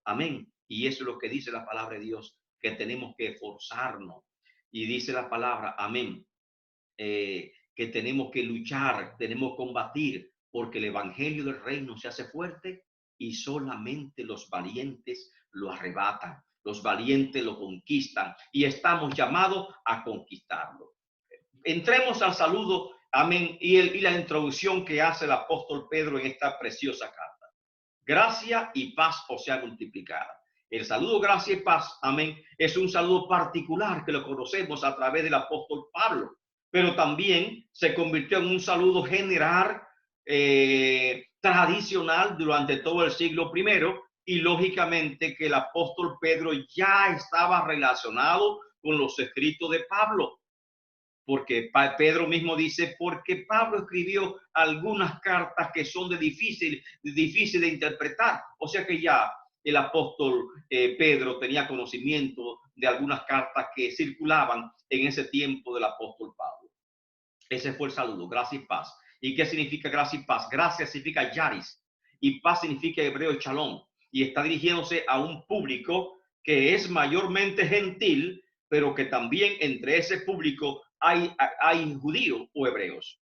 Amén. Y eso es lo que dice la palabra de Dios, que tenemos que esforzarnos. Y dice la palabra, amén, que tenemos que luchar, tenemos que combatir, porque el evangelio del reino se hace fuerte y solamente los valientes lo arrebatan. Los valientes lo conquistan y estamos llamados a conquistarlo. Entremos al saludo, amén, y la introducción que hace el apóstol Pedro en esta preciosa carta. Gracia y paz os sea multiplicada. El saludo gracia y paz, amén, es un saludo particular que lo conocemos a través del apóstol Pablo, pero también se convirtió en un saludo general, tradicional durante todo el siglo primero, y lógicamente que el apóstol Pedro ya estaba relacionado con los escritos de Pablo, porque Pedro mismo dice, porque Pablo escribió algunas cartas que son difícil de interpretar. O sea que ya el apóstol Pedro tenía conocimiento de algunas cartas que circulaban en ese tiempo del apóstol Pablo. Ese fue el saludo, gracia y paz. ¿Y qué significa gracia y paz? Gracia significa yaris y paz significa hebreo shalom. Y está dirigiéndose a un público que es mayormente gentil, pero que también entre ese público hay judíos o hebreos.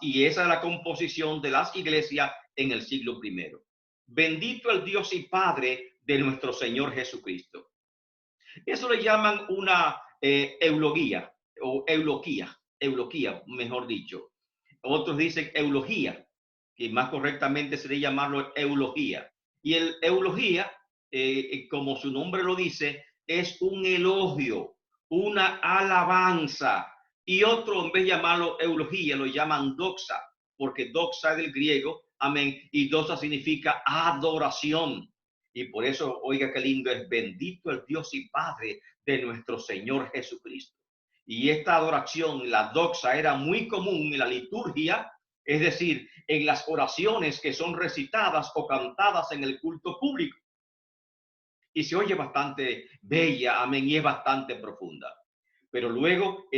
Y esa es la composición de las iglesias en el siglo primero. Bendito el Dios y Padre de nuestro Señor Jesucristo. Eso le llaman una eulogía o euloquía, mejor dicho. Otros dicen eulogía, que más correctamente sería llamarlo eulogía. Y el eulogía, como su nombre lo dice, es un elogio, una alabanza. Y otro, en vez de llamarlo eulogía, lo llaman doxa, porque doxa es del griego, amén, y doxa significa adoración. Y por eso, oiga qué lindo es, bendito el Dios y Padre de nuestro Señor Jesucristo. Y esta adoración, la doxa, era muy común en la liturgia, es decir, en las oraciones que son recitadas o cantadas en el culto público. Y se oye bastante bella, amén, y es bastante profunda. Pero luego,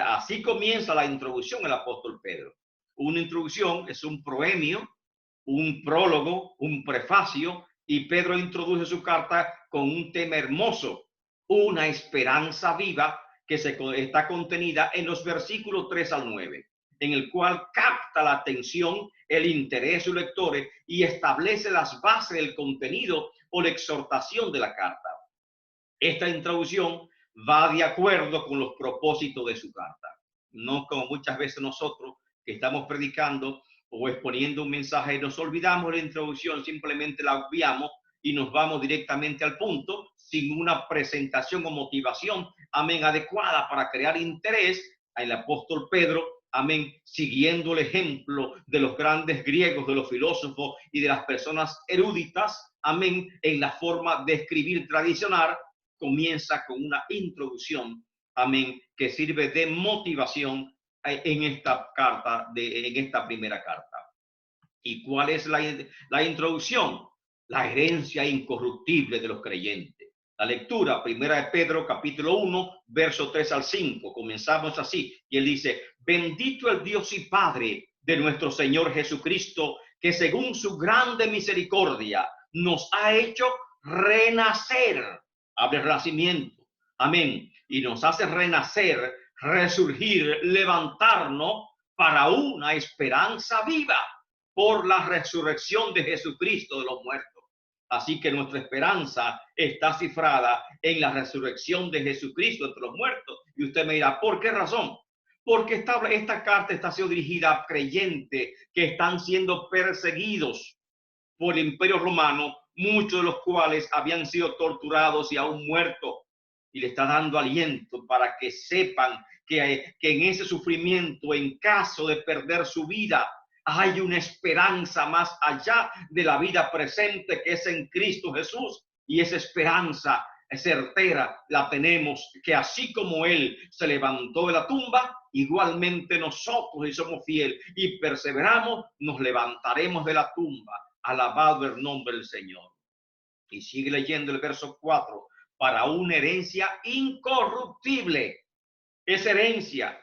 así comienza la introducción del apóstol Pedro. Una introducción es un proemio, un prólogo, un prefacio, y Pedro introduce su carta con un tema hermoso, una esperanza viva que está contenida en los versículos 3 al 9, en el cual capta la atención, el interés de sus lectores y establece las bases del contenido o la exhortación de la carta. Esta introducción va de acuerdo con los propósitos de su carta. No como muchas veces nosotros que estamos predicando o exponiendo un mensaje, nos olvidamos de la introducción, simplemente la obviamos y nos vamos directamente al punto sin una presentación o motivación, amén, adecuada para crear interés. El apóstol Pedro, amén, siguiendo el ejemplo de los grandes griegos, de los filósofos y de las personas eruditas, amén, en la forma de escribir tradicional, comienza con una introducción, amén, que sirve de motivación en esta carta, en esta primera carta. ¿Y cuál es la introducción? La herencia incorruptible de los creyentes. La lectura, primera de Pedro, capítulo 1, verso 3 al 5. Comenzamos así, y él dice: bendito el Dios y Padre de nuestro Señor Jesucristo, que según su grande misericordia nos ha hecho renacer. Habla el renacimiento, amén, y nos hace renacer, resurgir, levantarnos para una esperanza viva por la resurrección de Jesucristo de los muertos. Así que nuestra esperanza está cifrada en la resurrección de Jesucristo entre los muertos. Y usted me dirá, ¿por qué razón? Porque esta carta está siendo dirigida a creyentes que están siendo perseguidos por el Imperio Romano, muchos de los cuales habían sido torturados y aún muertos. Y le está dando aliento para que sepan que en ese sufrimiento, en caso de perder su vida, hay una esperanza más allá de la vida presente, que es en Cristo Jesús. Y esa esperanza certera la tenemos, que así como Él se levantó de la tumba, igualmente nosotros, si somos fieles y perseveramos, nos levantaremos de la tumba. Alabado el nombre del Señor. Y sigue leyendo el verso 4: para una herencia incorruptible. Esa herencia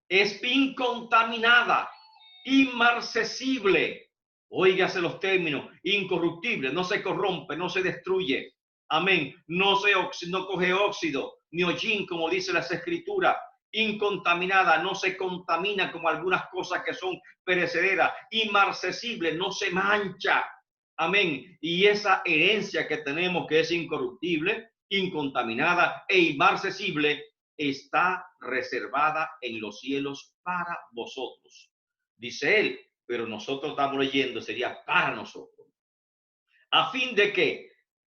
es incontaminada, inmarcesible. Óigase los términos: incorruptible, no se corrompe, no se destruye, amén, no coge óxido ni hollín, como dice las escrituras. Incontaminada, no se contamina como algunas cosas que son perecederas. Inmarcesible, no se mancha, amén. Y esa herencia que tenemos, que es incorruptible, incontaminada e inmarcesible, está reservada en los cielos para vosotros, dice él, pero nosotros estamos leyendo, sería para nosotros, a fin de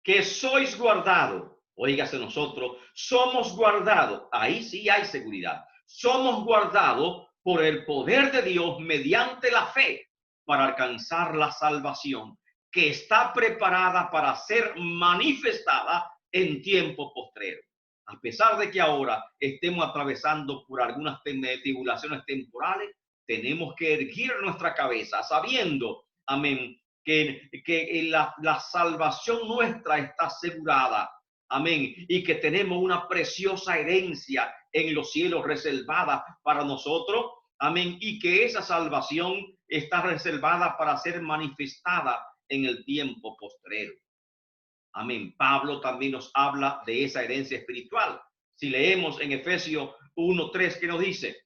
que sois guardados. Óigase, nosotros somos guardados, ahí sí hay seguridad, somos guardados por el poder de Dios mediante la fe para alcanzar la salvación que está preparada para ser manifestada en tiempo postrero. A pesar de que ahora estemos atravesando por algunas tribulaciones temporales, tenemos que erguir nuestra cabeza sabiendo, amén, que la salvación nuestra está asegurada, amén, y que tenemos una preciosa herencia en los cielos reservada para nosotros, amén, y que esa salvación está reservada para ser manifestada en el tiempo postrero. Amén. Pablo también nos habla de esa herencia espiritual. Si leemos en Efesios 1:3, ¿qué nos dice?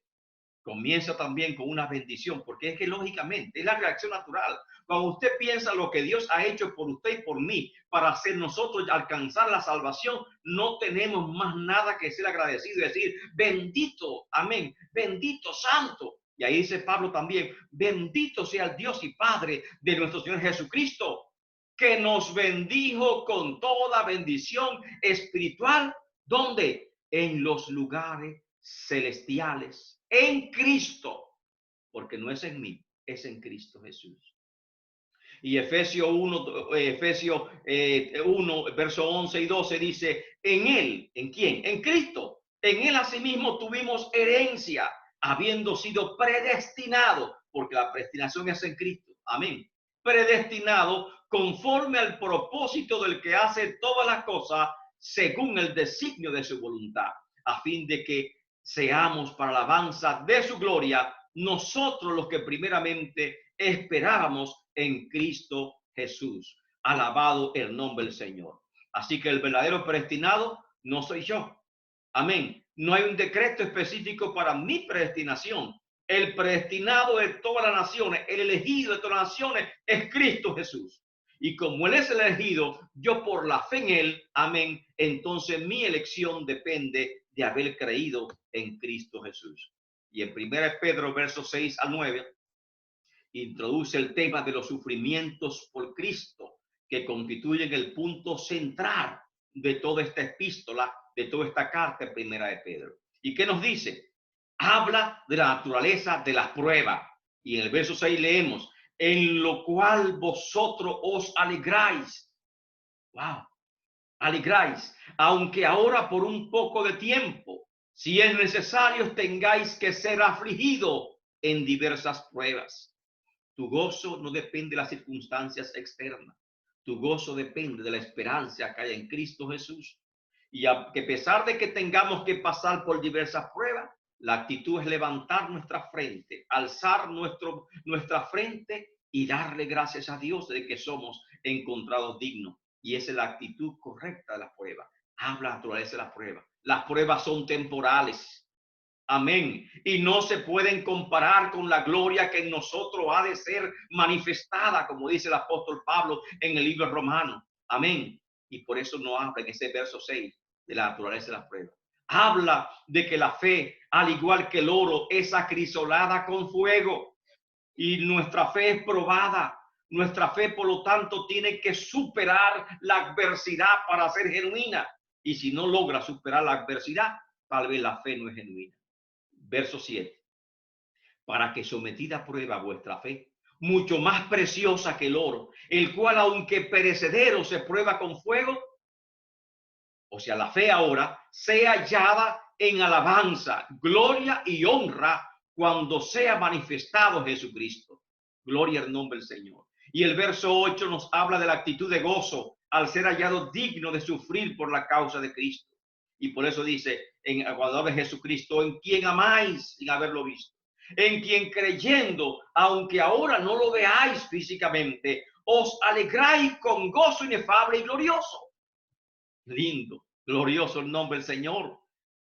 Comienza también con una bendición, porque es que lógicamente es la reacción natural. Cuando usted piensa lo que Dios ha hecho por usted y por mí para hacer nosotros alcanzar la salvación, no tenemos más nada que ser agradecido y decir: bendito, amén, bendito, santo. Y ahí dice Pablo también: bendito sea el Dios y Padre de nuestro Señor Jesucristo, que nos bendijo con toda bendición espiritual. ¿Dónde? En los lugares celestiales, en Cristo, porque no es en mí, es en Cristo Jesús. Y Efesios 1, verso 11 y 12 dice: en él, ¿en quién? En Cristo. En él asimismo tuvimos herencia, habiendo sido predestinado, porque la predestinación es en Cristo, amén, predestinado conforme al propósito del que hace todas las cosas según el designio de su voluntad, a fin de que seamos para alabanza de su gloria, nosotros los que primeramente esperábamos en Cristo Jesús. Alabado el nombre del Señor. Así que el verdadero predestinado no soy yo. Amén. No hay un decreto específico para mi predestinación. El predestinado de todas las naciones, el elegido de todas las naciones es Cristo Jesús. Y como Él es el elegido, yo por la fe en Él, amén, entonces mi elección depende de haber creído en Cristo Jesús. Y en 1 Pedro, versos 6 al 9, introduce el tema de los sufrimientos por Cristo, que constituyen el punto central de toda esta epístola, de toda esta carta primera de Pedro. ¿Y qué nos dice? Habla de la naturaleza de las pruebas. Y en el verso 6 leemos, en lo cual vosotros os alegráis. Wow. Alegráis, aunque ahora por un poco de tiempo, si es necesario, tengáis que ser afligido en diversas pruebas. Tu gozo no depende de las circunstancias externas. Tu gozo depende de la esperanza que hay en Cristo Jesús. Y a pesar de que tengamos que pasar por diversas pruebas, la actitud es levantar nuestra frente, alzar nuestra frente y darle gracias a Dios de que somos encontrados dignos. Y esa es la actitud correcta de la prueba. Habla la naturaleza de la prueba. Las pruebas son temporales. Amén. Y no se pueden comparar con la gloria que en nosotros ha de ser manifestada, como dice el apóstol Pablo en el libro romano. Amén. Y por eso no habla en ese verso 6 de la naturaleza de la prueba. Habla de que la fe, al igual que el oro, es acrisolada con fuego. Y nuestra fe es probada. Nuestra fe, por lo tanto, tiene que superar la adversidad para ser genuina. Y si no logra superar la adversidad, tal vez la fe no es genuina. Verso 7. Para que sometida a prueba vuestra fe, mucho más preciosa que el oro, el cual aunque perecedero se prueba con fuego, o sea, la fe ahora sea hallada en alabanza, gloria y honra cuando sea manifestado Jesucristo. Gloria al nombre del Señor. Y el verso 8 nos habla de la actitud de gozo al ser hallado digno de sufrir por la causa de Cristo. Y por eso dice, cuando habla de Jesucristo, en quien amáis sin haberlo visto, en quien creyendo, aunque ahora no lo veáis físicamente, os alegráis con gozo inefable y glorioso. Lindo, glorioso el nombre del Señor.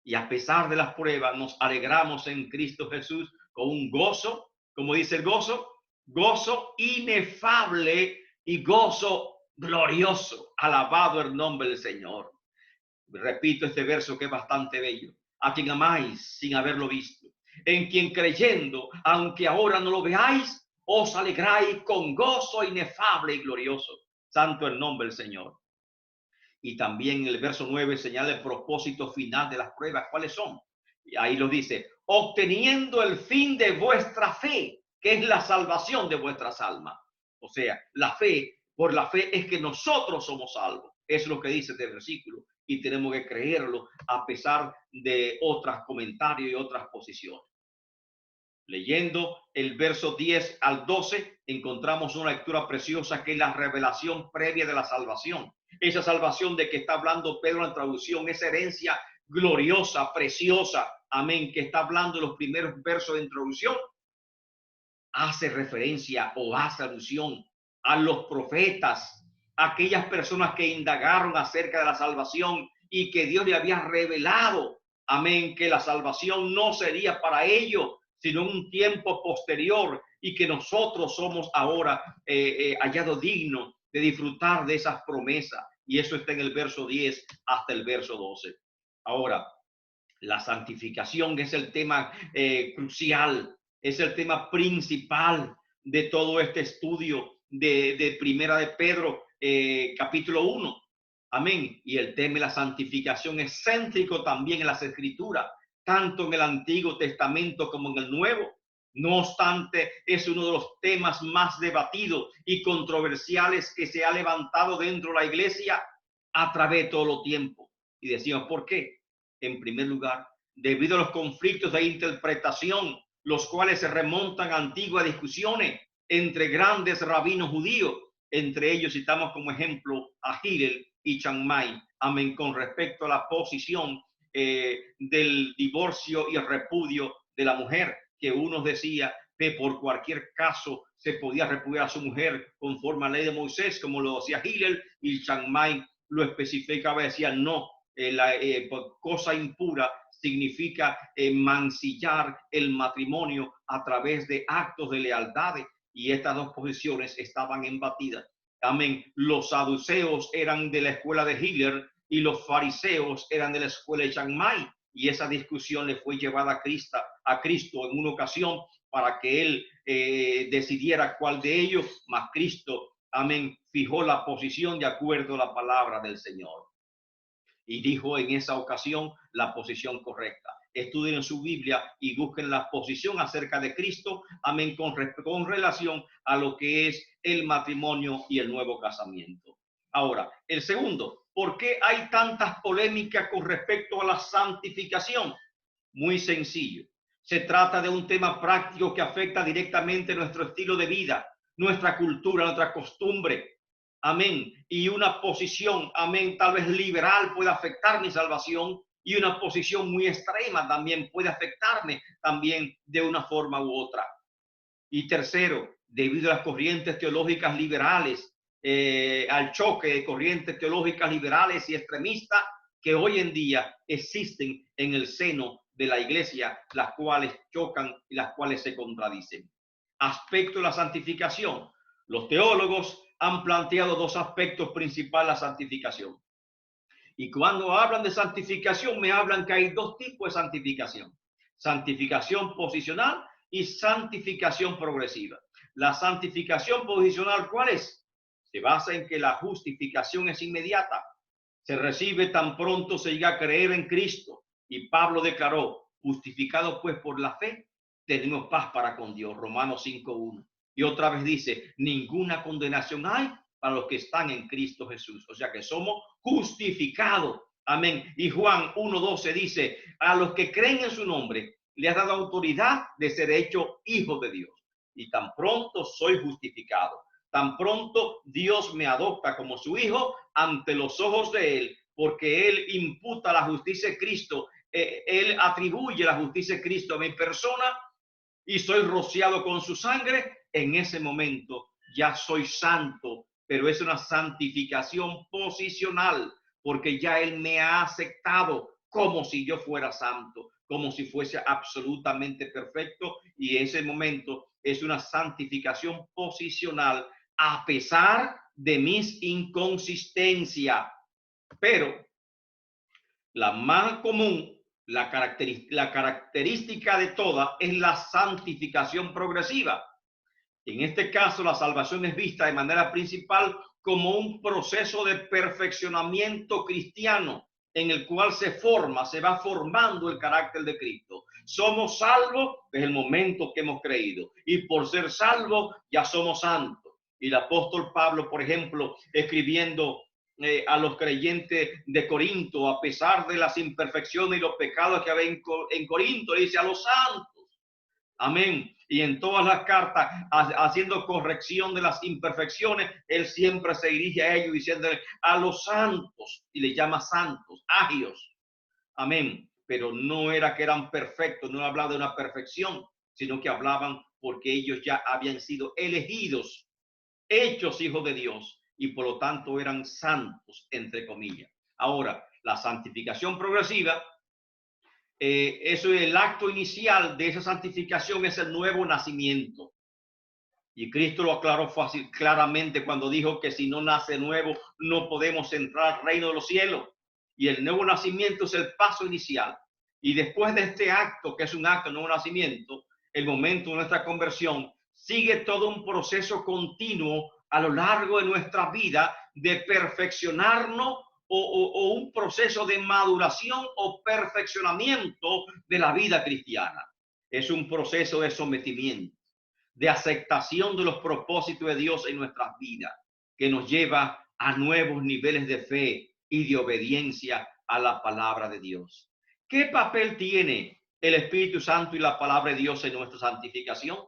Y a pesar de las pruebas, nos alegramos en Cristo Jesús con un gozo, como dice el gozo inefable y gozo glorioso. Alabado el nombre del Señor. Repito este verso que es bastante bello. A quien amáis sin haberlo visto, en quien creyendo, aunque ahora no lo veáis, os alegráis con gozo inefable y glorioso. Santo el nombre del Señor. Y también el verso 9 señala el propósito final de las pruebas. ¿Cuáles son? Y ahí lo dice, obteniendo el fin de vuestra fe, que es la salvación de vuestras almas. O sea, la fe, por la fe es que nosotros somos salvos. Es lo que dice este versículo. Y tenemos que creerlo a pesar de otros comentarios y otras posiciones. Leyendo el verso 10 al 12, encontramos una lectura preciosa que es la revelación previa de la salvación. Esa salvación de que está hablando Pedro en la traducción, esa herencia gloriosa, preciosa, amén, que está hablando en los primeros versos de introducción, hace referencia o hace alusión a los profetas, aquellas personas que indagaron acerca de la salvación y que Dios le había revelado, amén, que la salvación no sería para ellos, sino en un tiempo posterior, y que nosotros somos ahora hallados dignos de disfrutar de esas promesas. Y eso está en el verso 10 hasta el verso 12. Ahora, la santificación es el tema crucial, es el tema principal de todo este estudio de Primera de Pedro, capítulo 1. Amén. Y el tema de la santificación es céntrico también en las Escrituras, tanto en el Antiguo Testamento como en el Nuevo. No obstante, es uno de los temas más debatidos y controversiales que se ha levantado dentro de la iglesia a través de todo los tiempos. Y decimos, ¿por qué? En primer lugar, debido a los conflictos de interpretación, los cuales se remontan a antiguas discusiones entre grandes rabinos judíos. Entre ellos citamos como ejemplo a Hillel y Shammai, amén, con respecto a la posición del divorcio y el repudio de la mujer, que unos decía que por cualquier caso se podía repudiar a su mujer conforme a la ley de Moisés, como lo decía Hillel, y Chiang Mai lo especificaba, decía no, cosa impura significa mancillar el matrimonio a través de actos de lealtad, y estas dos posiciones estaban embatidas. Amén. Los saduceos eran de la escuela de Hillel y los fariseos eran de la escuela de Chiang Mai, y esa discusión le fue llevada a Cristo en una ocasión para que él decidiera cuál de ellos, más Cristo, amén, fijó la posición de acuerdo a la palabra del Señor. Y dijo en esa ocasión la posición correcta. Estudien su Biblia y busquen la posición acerca de Cristo, amén, con relación a lo que es el matrimonio y el nuevo casamiento. Ahora, el segundo, ¿por qué hay tantas polémicas con respecto a la santificación? Muy sencillo. Se trata de un tema práctico que afecta directamente nuestro estilo de vida, nuestra cultura, nuestra costumbre. Amén. Y una posición, amén, tal vez liberal puede afectar mi salvación, y una posición muy extrema también puede afectarme también de una forma u otra. Y tercero, debido a las corrientes teológicas liberales, al choque de corrientes teológicas liberales y extremistas que hoy en día existen en el seno de la iglesia, las cuales chocan y las cuales se contradicen. Aspecto de la santificación. Los teólogos han planteado dos aspectos principales de la santificación. Y cuando hablan de santificación, me hablan que hay dos tipos de santificación. Santificación posicional y santificación progresiva. La santificación posicional, ¿cuál es? Se basa en que la justificación es inmediata. Se recibe tan pronto se llega a creer en Cristo. Y Pablo declaró, justificado pues por la fe, tenemos paz para con Dios. Romanos 5:1. Y otra vez dice, ninguna condenación hay para los que están en Cristo Jesús. O sea que somos justificados. Amén. Y Juan 1:12 dice, a los que creen en su nombre, le ha dado autoridad de ser hecho hijo de Dios. Y tan pronto soy justificado, tan pronto Dios me adopta como su hijo ante los ojos de él, porque él imputa la justicia de Cristo, él atribuye la justicia de Cristo a mi persona, y soy rociado con su sangre. En ese momento ya soy santo, pero es una santificación posicional, porque ya él me ha aceptado como si yo fuera santo, como si fuese absolutamente perfecto, y en ese momento es una santificación posicional a pesar de mis inconsistencias. Pero la más común, la característica de toda es la santificación progresiva. En este caso, la salvación es vista de manera principal como un proceso de perfeccionamiento cristiano en el cual se va formando el carácter de Cristo. Somos salvos desde el momento que hemos creído, y por ser salvos ya somos santos. Y el apóstol Pablo, por ejemplo, escribiendo a los creyentes de Corinto, a pesar de las imperfecciones y los pecados que había en Corinto, dice a los santos. Amén. Y en todas las cartas, haciendo corrección de las imperfecciones, él siempre se dirige a ellos diciéndole a los santos, y le llama santos, agios. Amén. Pero no era que eran perfectos, no hablaba de una perfección, sino que hablaban porque ellos ya habían sido elegidos, hechos hijos de Dios, y por lo tanto eran santos, entre comillas. Ahora, la santificación progresiva, eso es el acto inicial de esa santificación, es el nuevo nacimiento. Y Cristo lo aclaró fácil, claramente cuando dijo que si no nace nuevo, no podemos entrar al reino de los cielos. Y el nuevo nacimiento es el paso inicial. Y después de este acto, que es un acto de nuevo nacimiento, el momento de nuestra conversión, sigue todo un proceso continuo a lo largo de nuestra vida de perfeccionarnos, o un proceso de maduración o perfeccionamiento de la vida cristiana. Es un proceso de sometimiento, de aceptación de los propósitos de Dios en nuestras vidas, que nos lleva a nuevos niveles de fe y de obediencia a la palabra de Dios. ¿Qué papel tiene el Espíritu Santo y la palabra de Dios en nuestra santificación?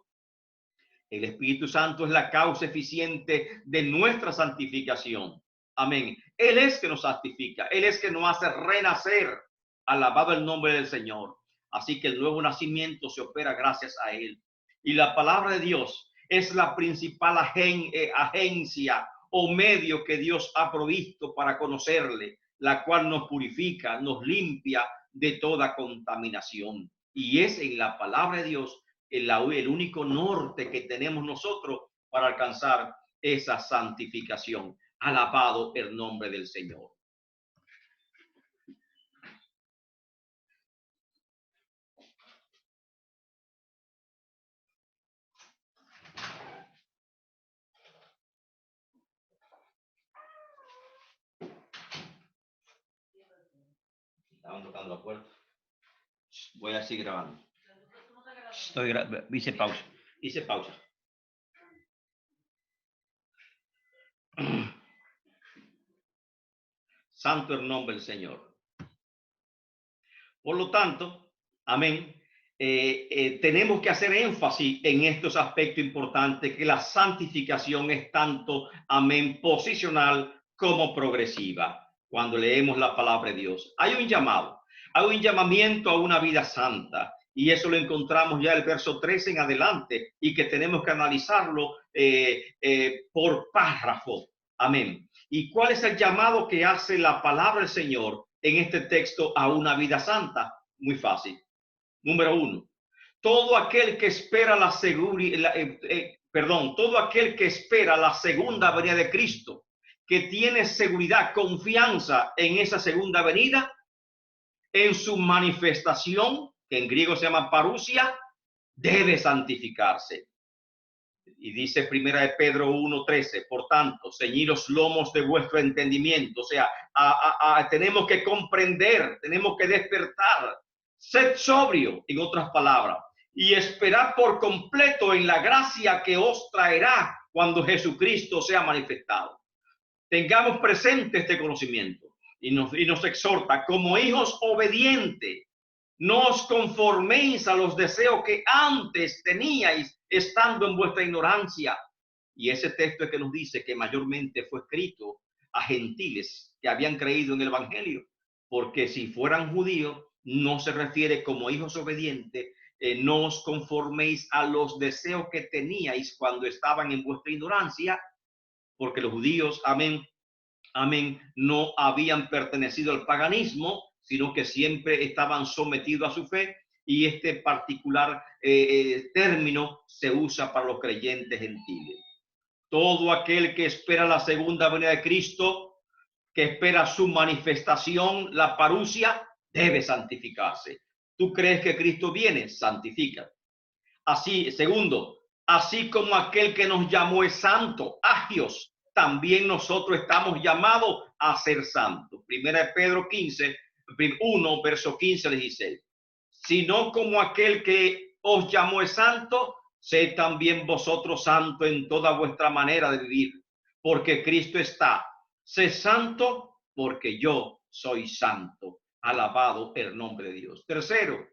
El Espíritu Santo es la causa eficiente de nuestra santificación. Amén. Él es que nos santifica, él es que nos hace renacer. Alabado el nombre del Señor. Así que el nuevo nacimiento se opera gracias a Él. Y la palabra de Dios es la principal agencia o medio que Dios ha provisto para conocerle, la cual nos purifica, nos limpia de toda contaminación. Y es en la palabra de Dios el único norte que tenemos nosotros para alcanzar esa santificación. Alabado el nombre del Señor. Estaban tocando la puerta. Voy a seguir grabando. Hice pausa. Hice pausa. Santo el nombre del Señor. Por lo tanto, amén, tenemos que hacer énfasis en estos aspectos importantes, que la santificación es tanto, amén, posicional como progresiva. Cuando leemos la palabra de Dios, hay un llamado, hay un llamamiento a una vida santa. Y eso lo encontramos ya el verso 13 en adelante, y que tenemos que analizarlo por párrafo. Amén. ¿Y cuál es el llamado que hace la palabra del Señor en este texto a una vida santa? Muy fácil. Número 1. Todo aquel que espera todo aquel que espera la segunda venida de Cristo, que tiene seguridad, confianza en esa segunda venida, en su manifestación, que en griego se llama parousia, debe santificarse. Y dice primera de Pedro 1:13, por tanto, ceñid los lomos de vuestro entendimiento. O sea, tenemos que comprender, tenemos que despertar, sed sobrio, en otras palabras, y esperad por completo en la gracia que os traerá cuando Jesucristo sea manifestado. Tengamos presente este conocimiento y nos exhorta como hijos obedientes. No os conforméis a los deseos que antes teníais estando en vuestra ignorancia. Y ese texto es que nos dice que mayormente fue escrito a gentiles que habían creído en el evangelio, porque si fueran judíos, no se refiere como hijos obedientes, no os conforméis a los deseos que teníais cuando estaban en vuestra ignorancia, porque los judíos, amén, no habían pertenecido al paganismo, sino que siempre estaban sometidos a su fe, y este particular término se usa para los creyentes gentiles. Todo aquel que espera la segunda venida de Cristo, que espera su manifestación, la parousia, debe santificarse. ¿Tú crees que Cristo viene? Santifica. Así, segundo, así como aquel que nos llamó es santo, agios, también nosotros estamos llamados a ser santos. Primera de Pedro 1, verso 15 les dice, sino como aquel que os llamó es santo, sed también vosotros santos en toda vuestra manera de vivir, porque Cristo está, sé santo porque yo soy santo. Alabado el nombre de Dios. Tercero,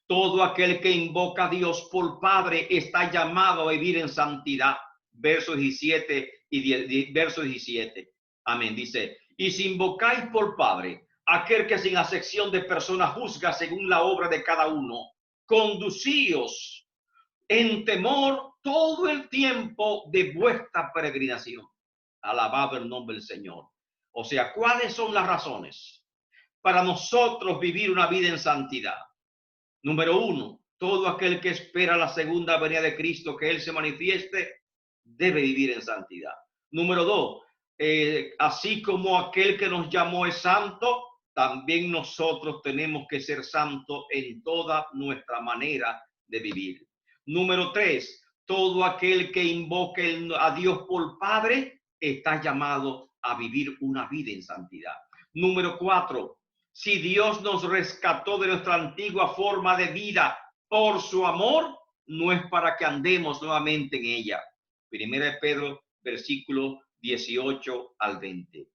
todo aquel que invoca a Dios por Padre está llamado a vivir en santidad. Versos 17 y 10, verso 17. Amén. Dice, y si invocáis por Padre, aquel que sin acepción de personas juzga según la obra de cada uno, conducíos en temor todo el tiempo de vuestra peregrinación. Alabado el nombre del Señor. O sea, ¿cuáles son las razones para nosotros vivir una vida en santidad? Número 1, todo aquel que espera la segunda venida de Cristo, que Él se manifieste, debe vivir en santidad. Número 2, así como aquel que nos llamó es santo, también nosotros tenemos que ser santos en toda nuestra manera de vivir. Número 3, todo aquel que invoque a Dios por Padre está llamado a vivir una vida en santidad. Número 4, si Dios nos rescató de nuestra antigua forma de vida por su amor, no es para que andemos nuevamente en ella. Primera de Pedro, versículo 18 al 20.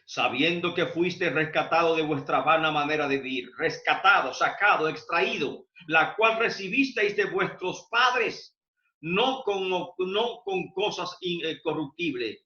Sabiendo que fuiste rescatado de vuestra vana manera de vivir, rescatado, sacado, extraído, la cual recibisteis de vuestros padres, no con cosas incorruptibles,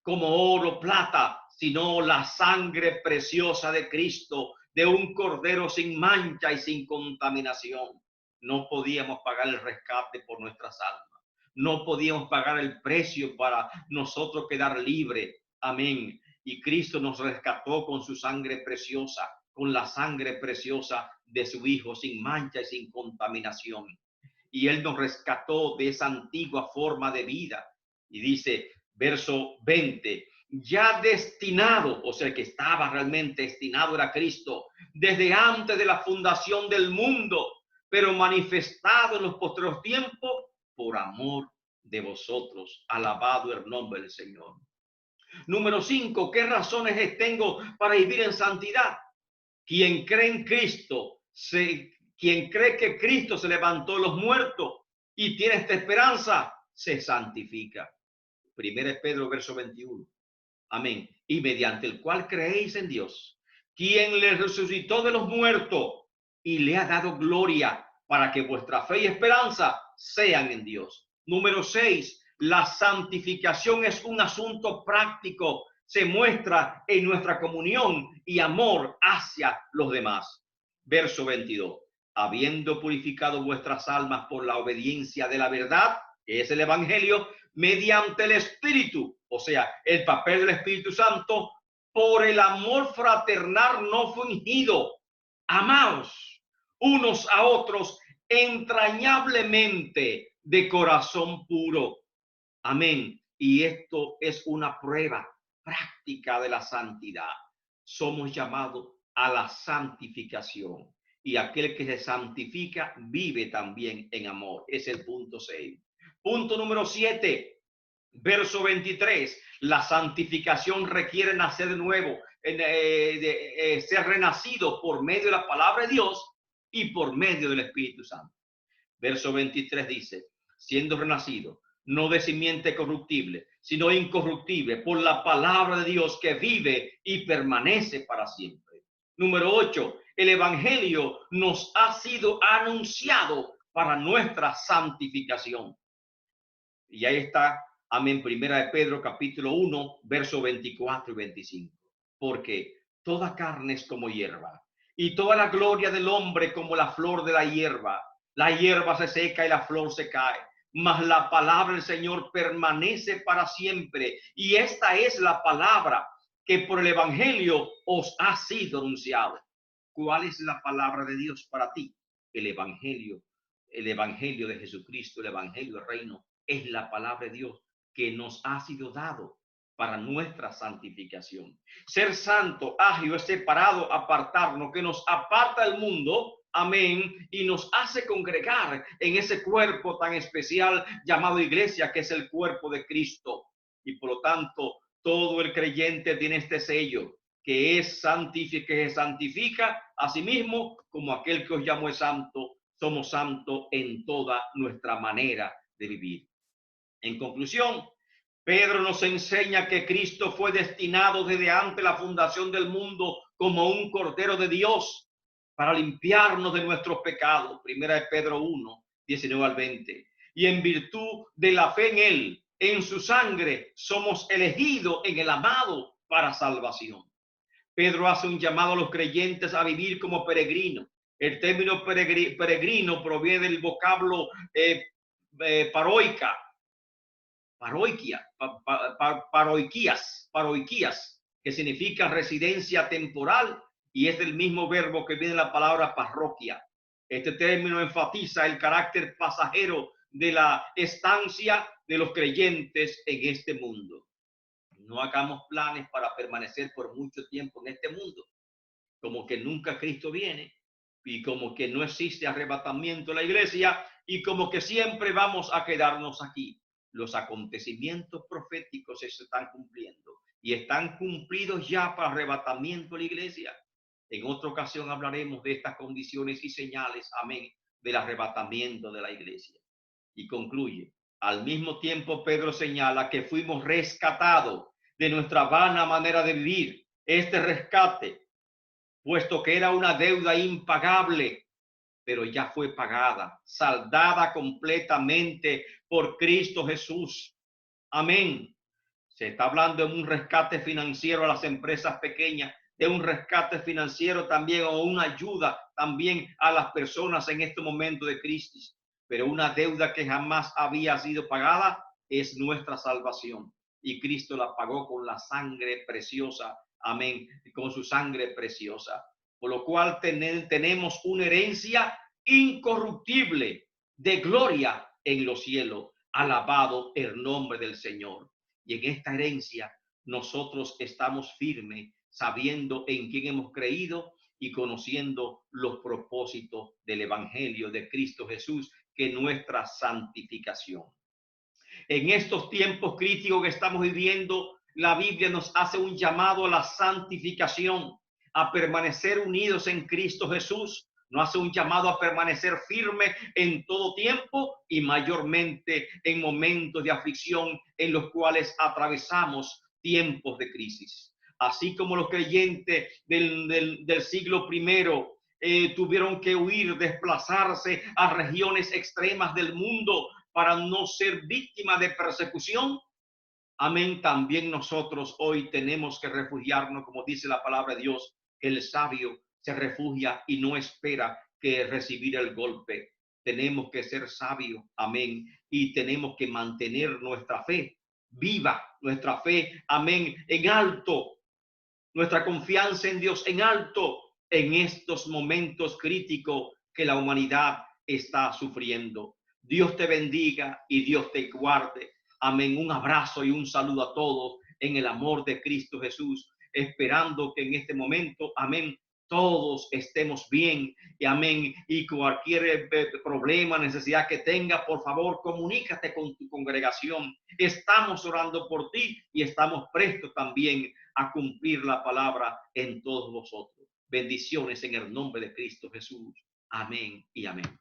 como oro, plata, sino la sangre preciosa de Cristo, de un cordero sin mancha y sin contaminación. No podíamos pagar el rescate por nuestras almas. No podíamos pagar el precio para nosotros quedar libres. Amén. Y Cristo nos rescató con su sangre preciosa, con la sangre preciosa de su Hijo, sin mancha y sin contaminación. Y Él nos rescató de esa antigua forma de vida. Y dice, verso 20, ya destinado, o sea, que estaba realmente destinado era Cristo, desde antes de la fundación del mundo, pero manifestado en los postreros tiempos por amor de vosotros. Alabado el nombre del Señor. Número 5, ¿qué razones tengo para vivir en santidad? Quien cree en Cristo, quien cree que Cristo se levantó de los muertos y tiene esta esperanza, se santifica. Primera Pedro, verso 21. Amén. Y mediante el cual creéis en Dios, quien le resucitó de los muertos y le ha dado gloria, para que vuestra fe y esperanza sean en Dios. Número 6. La santificación es un asunto práctico. Se muestra en nuestra comunión y amor hacia los demás. Verso 22. Habiendo purificado vuestras almas por la obediencia de la verdad, que es el Evangelio, mediante el Espíritu, o sea, el papel del Espíritu Santo, por el amor fraternal no fingido. Amaos unos a otros entrañablemente de corazón puro. Amén. Y esto es una prueba práctica de la santidad. Somos llamados a la santificación. Y aquel que se santifica vive también en amor. Es el punto 6. Punto número 7. Verso 23, la santificación requiere nacer de nuevo, ser renacido por medio de la palabra de Dios y por medio del Espíritu Santo. Verso 23 dice, siendo renacido, no de simiente corruptible, sino incorruptible, por la palabra de Dios que vive y permanece para siempre. Número 8, el Evangelio nos ha sido anunciado para nuestra santificación. Y ahí está. Amén. Primera de Pedro, capítulo 1, verso 24 y 25. Porque toda carne es como hierba, y toda la gloria del hombre como la flor de la hierba. La hierba se seca y la flor se cae, mas la palabra del Señor permanece para siempre. Y esta es la palabra que por el Evangelio os ha sido anunciado. ¿Cuál es la palabra de Dios para ti? El Evangelio de Jesucristo, el Evangelio del reino, es la palabra de Dios que nos ha sido dado para nuestra santificación. Ser santo, agio, es separado, apartarnos, que nos aparta del mundo, amén, y nos hace congregar en ese cuerpo tan especial llamado iglesia, que es el cuerpo de Cristo. Y por lo tanto, todo el creyente tiene este sello, que es santifica, que se santifica a sí mismo, como aquel que os llamó es santo. Somos santos en toda nuestra manera de vivir. En conclusión, Pedro nos enseña que Cristo fue destinado desde antes de la fundación del mundo como un cordero de Dios para limpiarnos de nuestros pecados. Primera de Pedro 1, 19 al 20. Y en virtud de la fe en Él, en su sangre, somos elegidos en el amado para salvación. Pedro hace un llamado a los creyentes a vivir como peregrinos. El término peregrino proviene del vocablo paroiquias, que significa residencia temporal, y es del mismo verbo que viene la palabra parroquia. Este término enfatiza el carácter pasajero de la estancia de los creyentes en este mundo. No hagamos planes para permanecer por mucho tiempo en este mundo, como que nunca Cristo viene, y como que no existe arrebatamiento en la iglesia, y como que siempre vamos a quedarnos aquí. Los acontecimientos proféticos se están cumpliendo y están cumplidos ya para arrebatamiento de la iglesia. En otra ocasión hablaremos de estas condiciones y señales, amén, del arrebatamiento de la iglesia. Y concluye, al mismo tiempo Pedro señala que fuimos rescatados de nuestra vana manera de vivir. Este rescate, puesto que era una deuda impagable, pero ya fue pagada, saldada completamente por Cristo Jesús. Amén. Se está hablando de un rescate financiero a las empresas pequeñas, de un rescate financiero también o una ayuda también a las personas en este momento de crisis. Pero una deuda que jamás había sido pagada es nuestra salvación. Y Cristo la pagó con la sangre preciosa. Amén. Con su sangre preciosa. Por lo cual tenemos una herencia incorruptible de gloria en los cielos. Alabado el nombre del Señor. Y en esta herencia nosotros estamos firmes, sabiendo en quién hemos creído y conociendo los propósitos del Evangelio de Cristo Jesús, que es nuestra santificación. En estos tiempos críticos que estamos viviendo, la Biblia nos hace un llamado a la santificación, a permanecer unidos en Cristo Jesús. Nos hace un llamado a permanecer firme en todo tiempo y mayormente en momentos de aflicción en los cuales atravesamos tiempos de crisis. Así como los creyentes del siglo primero tuvieron que huir, desplazarse a regiones extremas del mundo para no ser víctimas de persecución. Amén. También nosotros hoy tenemos que refugiarnos, como dice la palabra de Dios, que el sabio se refugia y no espera que recibir el golpe. Tenemos que ser sabios, amén, y tenemos que mantener nuestra fe viva, nuestra fe, amén, en alto, nuestra confianza en Dios en alto en estos momentos críticos que la humanidad está sufriendo. Dios te bendiga y Dios te guarde. Amén. Un abrazo y un saludo a todos en el amor de Cristo Jesús, esperando que en este momento, amén, todos estemos bien y amén. Y cualquier problema, necesidad que tenga, por favor, comunícate con tu congregación. Estamos orando por ti y estamos prestos también a cumplir la palabra en todos vosotros. Bendiciones en el nombre de Cristo Jesús. Amén y amén.